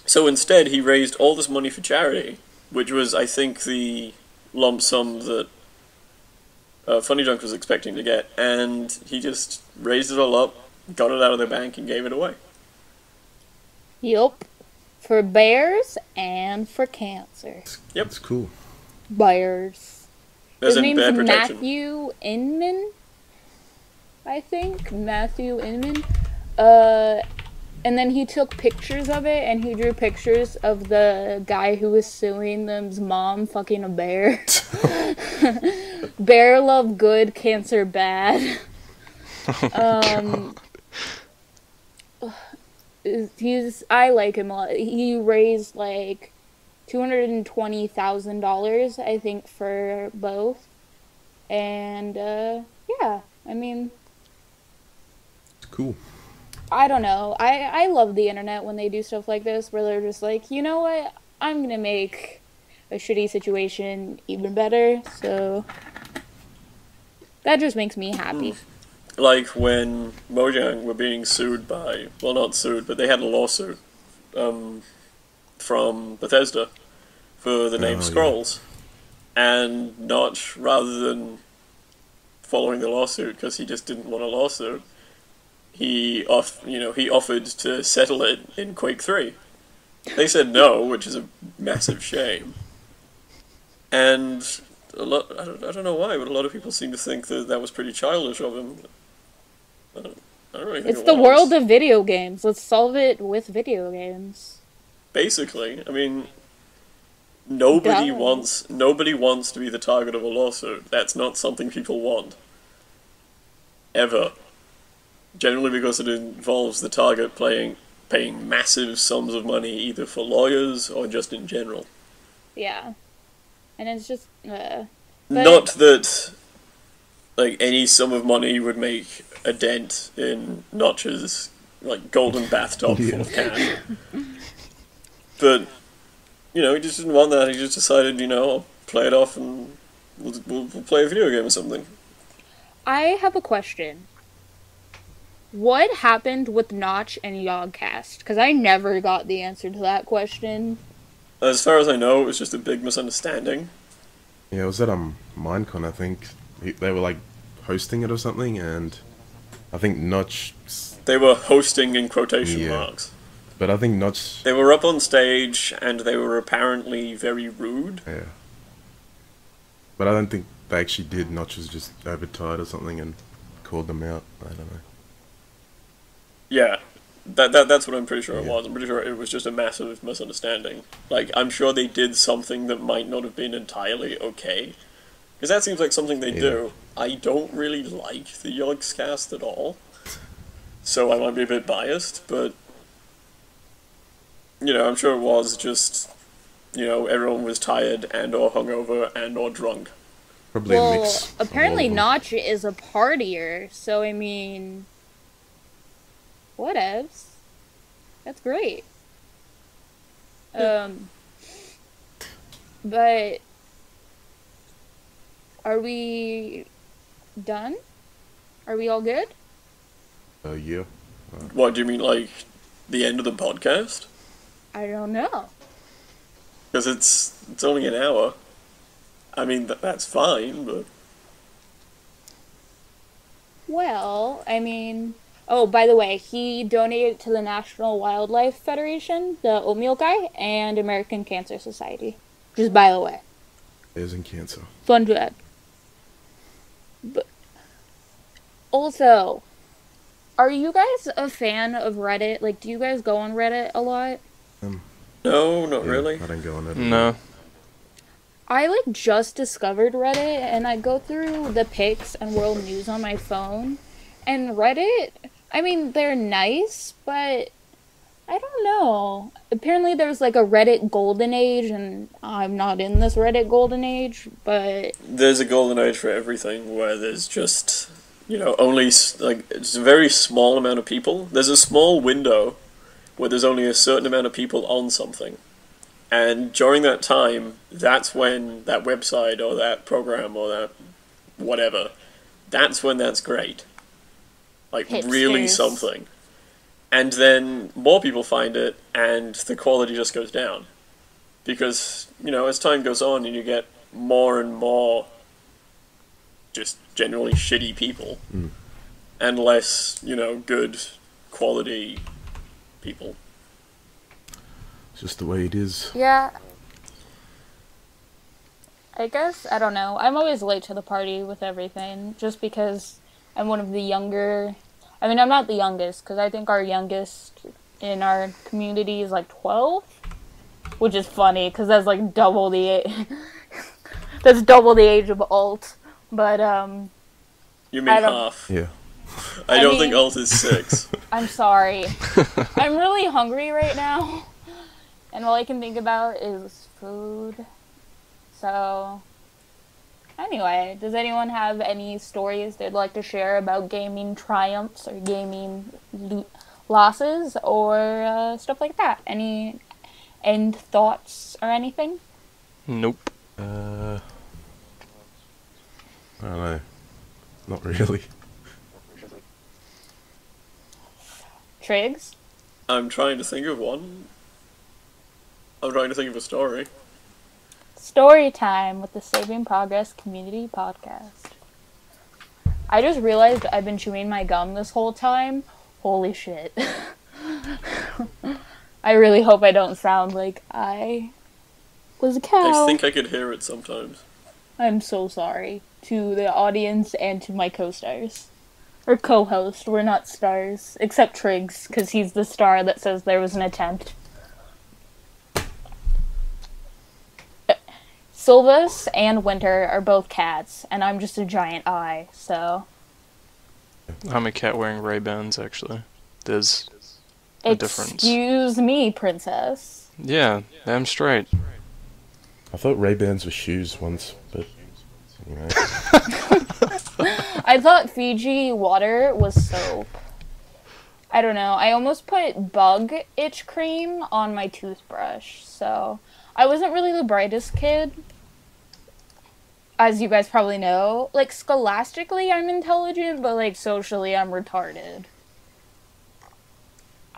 Speaker 4: So instead, he raised all this money for charity, which was, I think, the lump sum that Funny Junk was expecting to get, and he just raised it all up, got it out of their bank, and gave it away.
Speaker 1: Yup. For bears and for cancer.
Speaker 4: Yep.
Speaker 3: That's cool.
Speaker 1: Bears.
Speaker 4: As
Speaker 1: His
Speaker 4: in
Speaker 1: name's
Speaker 4: bear protection.
Speaker 1: Matthew Inman, I think. Matthew Inman. And then he took pictures of it, and he drew pictures of the guy who was suing them's mom fucking a bear. Bear love good, cancer bad. I like him a lot. He raised like $220,000, I think, for both. And yeah, I mean,
Speaker 3: It's cool.
Speaker 1: I don't know. I love the internet when they do stuff like this, where they're just like, you know what? I'm gonna make a shitty situation even better. So that just makes me happy.
Speaker 4: Like when Mojang were being sued by, well, not sued, but they had a lawsuit from Bethesda for the name
Speaker 3: Oh, yeah.
Speaker 4: Scrolls. And Notch, rather than following the lawsuit because he just didn't want a lawsuit, he offered to settle it in Quake 3. They said no, which is a massive shame. And I don't know why, but a lot of people seem to think that that was pretty childish of him. I don't really think
Speaker 1: It's
Speaker 4: it
Speaker 1: the
Speaker 4: was.
Speaker 1: world of video games. Let's solve it with video games.
Speaker 4: Basically, I mean, nobody
Speaker 1: Duh.
Speaker 4: wants to be the target of a lawsuit. That's not something people want. Ever. Generally because it involves the target paying massive sums of money either for lawyers or just in general.
Speaker 1: Yeah. And it's just, but-
Speaker 4: Not that, like, any sum of money would make a dent in Notch's, like, golden bathtub full of cash. But, you know, he just didn't want that. He just decided, you know, I'll play it off and we'll play a video game or something.
Speaker 1: I have a question. What happened with Notch and Yogcast? Because I never got the answer to that question.
Speaker 4: As far as I know, it was just a big misunderstanding.
Speaker 3: Yeah, it was at Minecon, I think. They were like hosting it or something, and I think Notch.
Speaker 4: They were hosting in quotation marks.
Speaker 3: But I think Notch.
Speaker 4: They were up on stage and they were apparently very rude.
Speaker 3: Yeah. But I don't think they actually did. Notch was just overtired or something and called them out. I don't know.
Speaker 4: Yeah. That's what I'm pretty sure it
Speaker 3: Yeah.
Speaker 4: was. I'm pretty sure it was just a massive misunderstanding. Like, I'm sure they did something that might not have been entirely okay. Because that seems like something they do. I don't really like the Yogscast at all. So I might be a bit biased, but... You know, I'm sure it was just... You know, everyone was tired and or hungover and or drunk.
Speaker 3: Probably a
Speaker 1: Well,
Speaker 3: mix. of all
Speaker 1: apparently
Speaker 3: of them.
Speaker 1: Notch is a partier, so I mean... Whatevs. That's great. But... Are we... done? Are we all good?
Speaker 3: Yeah.
Speaker 4: What, do you mean, like, the end of the podcast?
Speaker 1: I don't know.
Speaker 4: Because it's only an hour. I mean, that's fine, but...
Speaker 1: Well, I mean... Oh, by the way, he donated to the National Wildlife Federation, the oatmeal guy, and American Cancer Society. Just by the way.
Speaker 3: There's in cancer.
Speaker 1: Fun fact. But also, are you guys a fan of Reddit? Like, do you guys go on Reddit a lot?
Speaker 4: No, not really.
Speaker 3: I don't go on it.
Speaker 2: No.
Speaker 1: I, like, just discovered Reddit, and I go through the pics and world news on my phone. And Reddit, I mean, they're nice, but I don't know. Apparently there's, like, a Reddit golden age, and I'm not in this Reddit golden age, but...
Speaker 4: There's a golden age for everything where there's just, you know, only, like, it's a very small amount of people. There's a small window where there's only a certain amount of people on something. And during that time, that's when that website or that program or that whatever, that's when that's great. Like, really
Speaker 1: Hipsters.
Speaker 4: something. And then more people find it, and the quality just goes down. Because, you know, as time goes on and you get more and more just generally shitty people, and less, you know, good quality people.
Speaker 3: It's just the way it is.
Speaker 1: Yeah. I guess, I don't know. I'm always late to the party with everything, just because I'm one of the younger... I mean, I'm not the youngest, because I think our youngest in our community is like 12, which is funny, because that's like double the that's double the age of alt. But
Speaker 4: You mean half.
Speaker 3: Yeah.
Speaker 4: I don't
Speaker 1: mean-
Speaker 4: think alt is 6.
Speaker 1: I'm sorry. I'm really hungry right now, and all I can think about is food. So, anyway, does anyone have any stories they'd like to share about gaming triumphs or gaming losses or stuff like that? Any end thoughts or anything?
Speaker 2: Nope.
Speaker 3: I don't know. Not really.
Speaker 1: Triggs?
Speaker 4: I'm trying to think of one. I'm trying to think of a story.
Speaker 1: Story time with the Saving Progress Community Podcast. I just realized I've been chewing my gum this whole time. Holy shit. I really hope I don't sound like I was a cow.
Speaker 4: I think I could hear it sometimes.
Speaker 1: I'm so sorry to the audience and to my co-stars. Or co-host, we're not stars. Except Triggs, because he's the star that says there was an attempt. Silvas and Winter are both cats, and I'm just a giant eye, so...
Speaker 2: I'm a cat wearing Ray-Bans, actually. There's a difference.
Speaker 1: Excuse me, princess.
Speaker 2: Yeah, damn straight.
Speaker 3: I thought Ray-Bans were shoes once, but anyway.
Speaker 1: I thought Fiji water was soap. I don't know. I almost put bug itch cream on my toothbrush, so I wasn't really the brightest kid. As you guys probably know, like, scholastically I'm intelligent, but, like, socially I'm retarded.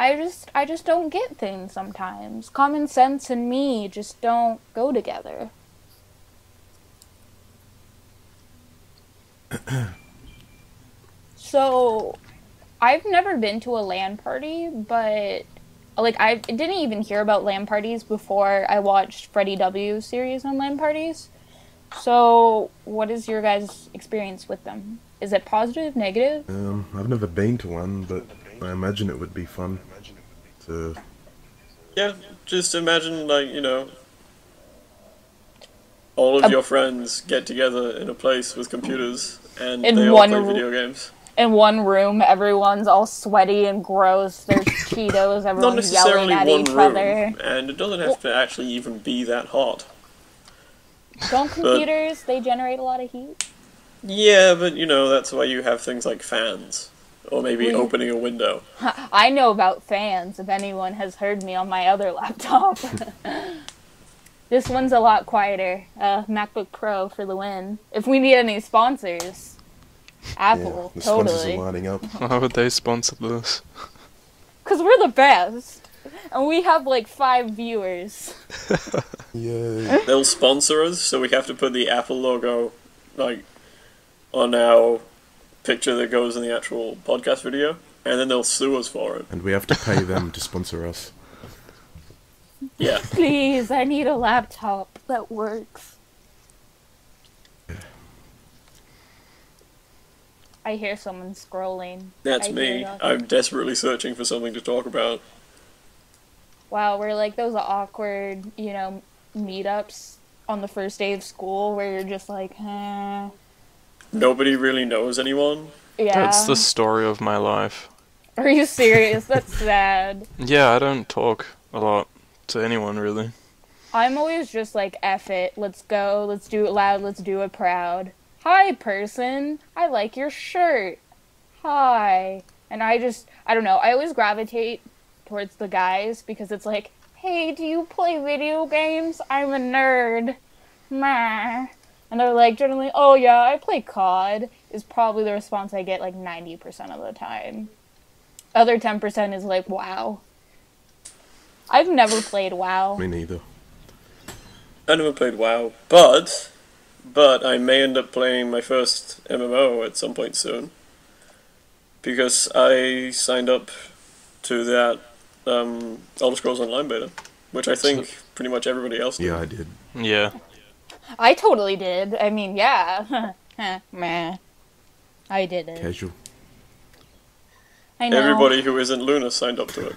Speaker 1: I just don't get things sometimes. Common sense and me just don't go together. So, I've never been to a LAN party, but, like, I didn't even hear about LAN parties before I watched Freddie W's series on LAN parties. So, what is your guys' experience with them? Is it positive, negative?
Speaker 3: I've never been to one, but I imagine it would be fun to...
Speaker 4: Yeah, just imagine, like, you know, all of your friends get together in a place with computers, and they all play video games.
Speaker 1: In one room, everyone's all sweaty and gross, there's Cheetos, everyone's yelling at each other.
Speaker 4: And it doesn't have to actually even be that hot.
Speaker 1: Don't computers, they generate a lot of heat?
Speaker 4: Yeah, but, you know, that's why you have things like fans. Or maybe opening a window.
Speaker 1: I know about fans, if anyone has heard me on my other laptop. This one's a lot quieter. MacBook Pro for the win. If we need any sponsors, Apple,
Speaker 3: the
Speaker 1: totally.
Speaker 3: sponsors are lining up.
Speaker 2: Why would they sponsor this?
Speaker 1: Because we're the best. And we have like 5 viewers.
Speaker 3: Yay.
Speaker 4: They'll sponsor us, so we have to put the Apple logo, like, on our picture that goes in the actual podcast video, and then they'll sue us for it.
Speaker 3: And we have to pay them to sponsor us.
Speaker 4: Yeah.
Speaker 1: Please, I need a laptop that works. I hear someone scrolling.
Speaker 4: That's me. I'm desperately searching for something to talk about.
Speaker 1: Wow, we're like those awkward, you know, meetups on the first day of school where you're just like, eh.
Speaker 4: Nobody really knows anyone.
Speaker 1: Yeah.
Speaker 2: That's the story of my life.
Speaker 1: Are you serious? That's sad.
Speaker 2: Yeah, I don't talk a lot to anyone, really.
Speaker 1: I'm always just like, F it, let's go, let's do it loud, let's do it proud. Hi, person, I like your shirt. Hi. And I don't know, I always gravitate towards the guys because it's like, hey, do you play video games? I'm a nerd. Meh. And they're like, generally, oh yeah, I play COD, is probably the response I get like 90% of the time. Other 10% is like, wow. I've never played WoW.
Speaker 3: Me neither.
Speaker 4: I never played WoW, but I may end up playing my first MMO at some point soon. Because I signed up to that Elder Scrolls Online beta, which I think pretty much everybody else did.
Speaker 3: Yeah, I did.
Speaker 2: Yeah.
Speaker 1: I totally did. I mean, yeah. Meh. I did it.
Speaker 3: Casual.
Speaker 1: I know.
Speaker 4: Everybody who isn't Luna signed up to it.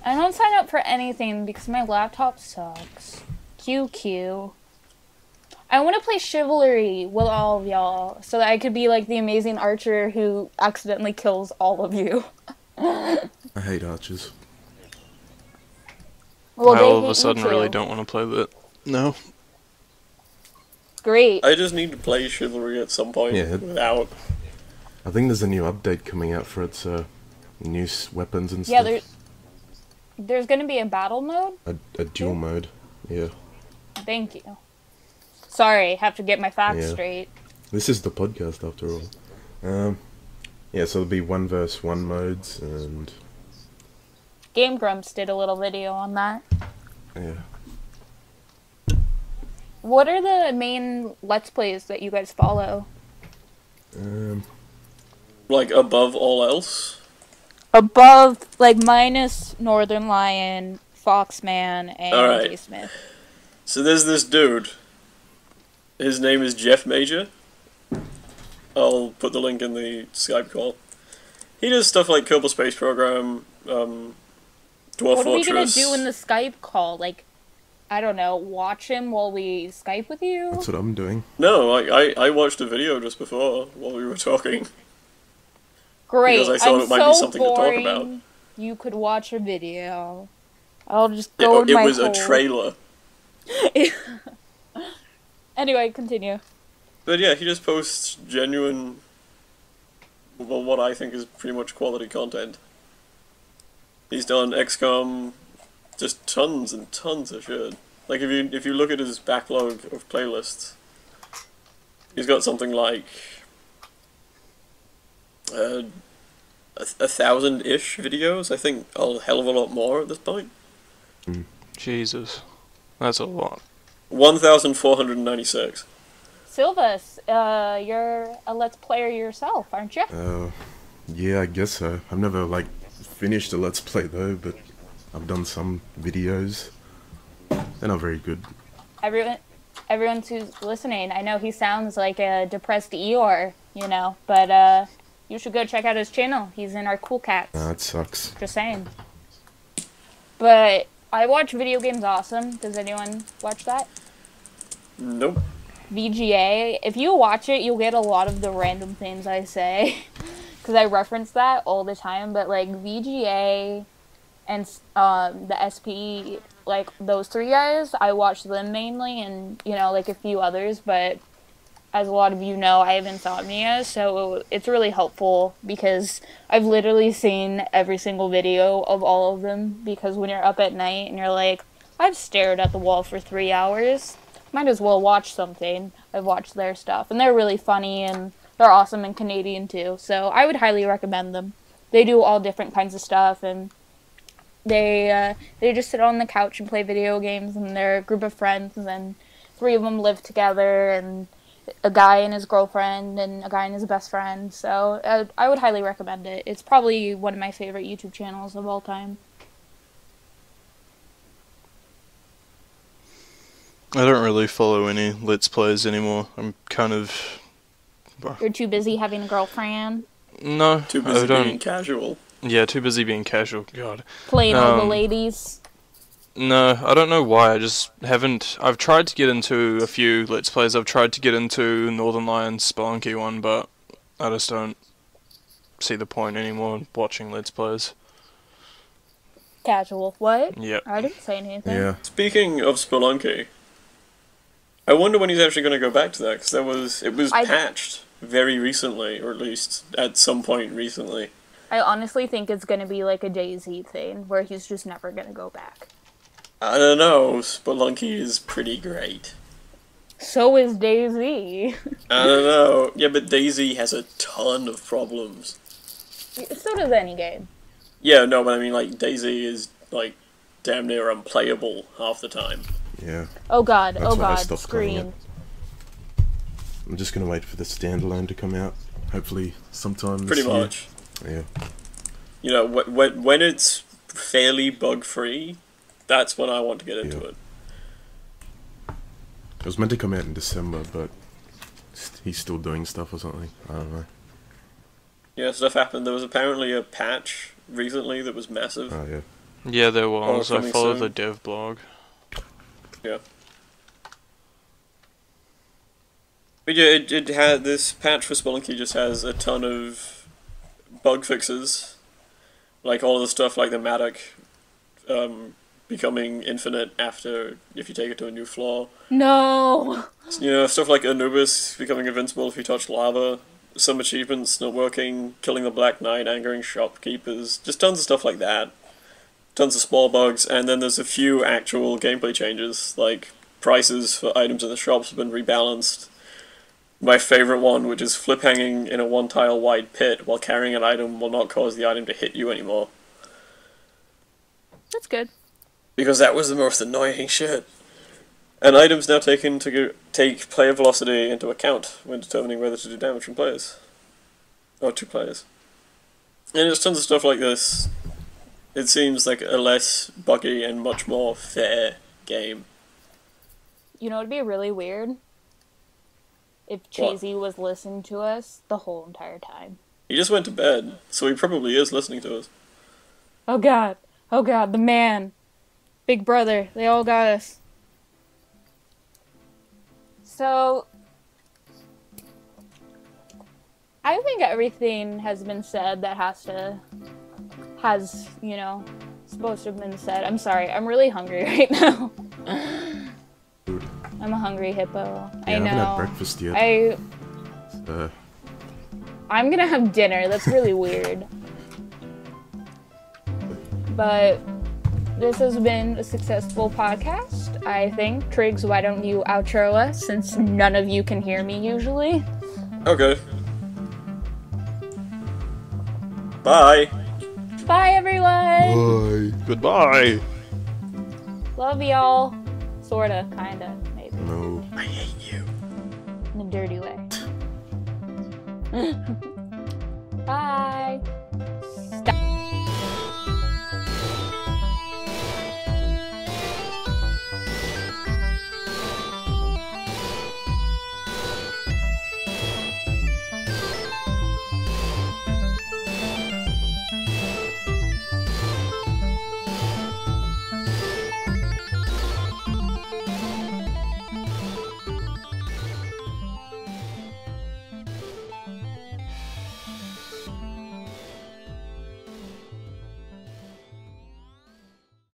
Speaker 1: I don't sign up for anything because my laptop sucks. QQ. I want to play Chivalry with all of y'all so that I could be like the amazing archer who accidentally kills all of you.
Speaker 3: I hate archers.
Speaker 1: Well,
Speaker 2: I
Speaker 1: they
Speaker 2: all of
Speaker 1: hate
Speaker 2: a sudden
Speaker 1: you too.
Speaker 2: really don't want to play that. No.
Speaker 1: Great.
Speaker 4: I just need to play Chivalry at some point without...
Speaker 3: I think there's a new update coming out for its new weapons and
Speaker 1: Yeah,
Speaker 3: stuff.
Speaker 1: there's going to be a battle mode?
Speaker 3: A dual mode, yeah.
Speaker 1: Thank you. Sorry, have to get my facts straight.
Speaker 3: This is the podcast after all. Yeah, so there'll be 1 versus 1 modes and...
Speaker 1: Game Grumps did a little video on that.
Speaker 3: Yeah.
Speaker 1: What are the main Let's Plays that you guys follow?
Speaker 4: Like, above all else?
Speaker 1: Above, like, minus Northern Lion, Foxman, and J Smith.
Speaker 4: So there's this dude. His name is Jefmajor. I'll put the link in the Skype call. He does stuff like Kerbal Space Program, Dwarf Fortress.
Speaker 1: What are we gonna do in the Skype call? Like, I don't know, watch him while we Skype with you?
Speaker 3: That's what I'm doing.
Speaker 4: No, I watched a video just before while we were talking.
Speaker 1: Great.
Speaker 4: Because I thought it might be something to talk about.
Speaker 1: You could watch a video. I'll just go in
Speaker 4: It
Speaker 1: my
Speaker 4: was
Speaker 1: hole.
Speaker 4: a trailer.
Speaker 1: Anyway, continue.
Speaker 4: But yeah, he just posts genuine, well, what I think is pretty much quality content. He's done XCOM, just tons and tons of shit. Like if you look at his backlog of playlists, he's got something like 1,000-ish videos. I think a hell of a lot more at this point.
Speaker 2: Jesus, that's a lot.
Speaker 4: 1,496.
Speaker 1: Silva, you're a Let's Player yourself, aren't you?
Speaker 3: Yeah, I guess so. I've never, like, finished a Let's Play, though, but I've done some videos. They're not very good.
Speaker 1: Everyone who's listening, I know he sounds like a depressed Eeyore, you know, but you should go check out his channel. He's in our Cool Cats.
Speaker 3: That sucks.
Speaker 1: Just saying. But I watch Video Games Awesome. Does anyone watch that?
Speaker 4: Nope.
Speaker 1: VGA. If you watch it, you'll get a lot of the random things I say. Because I reference that all the time. But, like, VGA and the SP, like, those three guys, I watch them mainly. And, you know, like, a few others. But as a lot of you know, I have insomnia. So it's really helpful because I've literally seen every single video of all of them. Because when you're up at night and you're like, I've stared at the wall for 3 hours, might as well watch something. I've watched their stuff, and they're really funny, and they're awesome and Canadian too, so I would highly recommend them. They do all different kinds of stuff, and they just sit on the couch and play video games, and they're a group of friends, and then 3 of them live together, and a guy and his girlfriend, and a guy and his best friend, so I would highly recommend it. It's probably one of my favorite YouTube channels of all time.
Speaker 2: I don't really follow any Let's Plays anymore. I'm kind of...
Speaker 1: You're too busy having a girlfriend?
Speaker 2: No,
Speaker 4: Too busy
Speaker 2: I don't...
Speaker 4: being casual.
Speaker 2: Yeah, too busy being casual. God.
Speaker 1: Playing all the ladies?
Speaker 2: No, I don't know why. I just haven't... I've tried to get into a few Let's Plays. I've tried to get into Northern Lions Spelunky one, but I just don't see the point anymore in watching Let's Plays.
Speaker 1: Casual. What?
Speaker 2: Yep.
Speaker 1: I didn't say anything.
Speaker 3: Yeah.
Speaker 4: Speaking of Spelunky, I wonder when he's actually going to go back to that, because it was patched very recently, or at least at some point recently.
Speaker 1: I honestly think it's going to be like a DayZ thing, where he's just never going to go back.
Speaker 4: I don't know, Spelunky is pretty great.
Speaker 1: So is DayZ.
Speaker 4: I don't know. Yeah, but DayZ has a ton of problems.
Speaker 1: So does any game.
Speaker 4: Yeah, no, but I mean, like, DayZ is, like, damn near unplayable half the time.
Speaker 3: Yeah.
Speaker 1: Oh god,
Speaker 3: That's
Speaker 1: oh
Speaker 3: why I
Speaker 1: god,
Speaker 3: stopped playing
Speaker 1: screen.
Speaker 3: it. I'm just gonna wait for the standalone to come out. Hopefully sometime this
Speaker 4: Pretty
Speaker 3: year.
Speaker 4: much.
Speaker 3: Yeah.
Speaker 4: You know, when it's fairly bug-free, that's when I want to get into it.
Speaker 3: It was meant to come out in December, but he's still doing stuff or something. I don't know.
Speaker 4: Yeah, stuff happened. There was apparently a patch recently that was massive.
Speaker 3: Oh, yeah.
Speaker 2: Yeah, there was. I
Speaker 4: coming
Speaker 2: follow
Speaker 4: soon.
Speaker 2: the dev blog.
Speaker 4: Yeah. But yeah, it had this patch for Spelunky just has a ton of bug fixes, like all the stuff like the Matic becoming infinite after if you take it to a new floor.
Speaker 1: No!
Speaker 4: You know, stuff like Anubis becoming invincible if you touch lava, some achievements not working, killing the Black Knight, angering shopkeepers, just tons of stuff like that. Tons of small bugs, and then there's a few actual gameplay changes, like prices for items in the shops have been rebalanced. My favourite one, which is flip hanging in a 1-tile wide pit while carrying an item will not cause the item to hit you anymore.
Speaker 1: That's good.
Speaker 4: Because that was the most annoying shit. And items now taken to take player velocity into account when determining whether to do damage from players. Or to players. And there's tons of stuff like this. It seems like a less buggy and much more fair game.
Speaker 1: You know, it'd be really weird if Cheesy was listening to us the whole entire time.
Speaker 4: He just went to bed, so he probably is listening to us.
Speaker 1: Oh god, the man. Big brother, they all got us. So, I think everything has been said that has, you know, supposed to have been said. I'm sorry, I'm really hungry right now. I'm a hungry hippo.
Speaker 3: Yeah,
Speaker 1: I
Speaker 3: haven't had
Speaker 1: know.
Speaker 3: breakfast yet.
Speaker 1: I'm gonna have dinner. That's really weird. But this has been a successful podcast, I think. Triggs, why don't you outro us, since none of you can hear me usually?
Speaker 4: Okay. Bye.
Speaker 1: Bye, everyone!
Speaker 3: Bye.
Speaker 2: Goodbye.
Speaker 1: Love y'all. Sorta, kinda, maybe.
Speaker 3: No.
Speaker 2: I hate you.
Speaker 1: In a dirty way. Bye!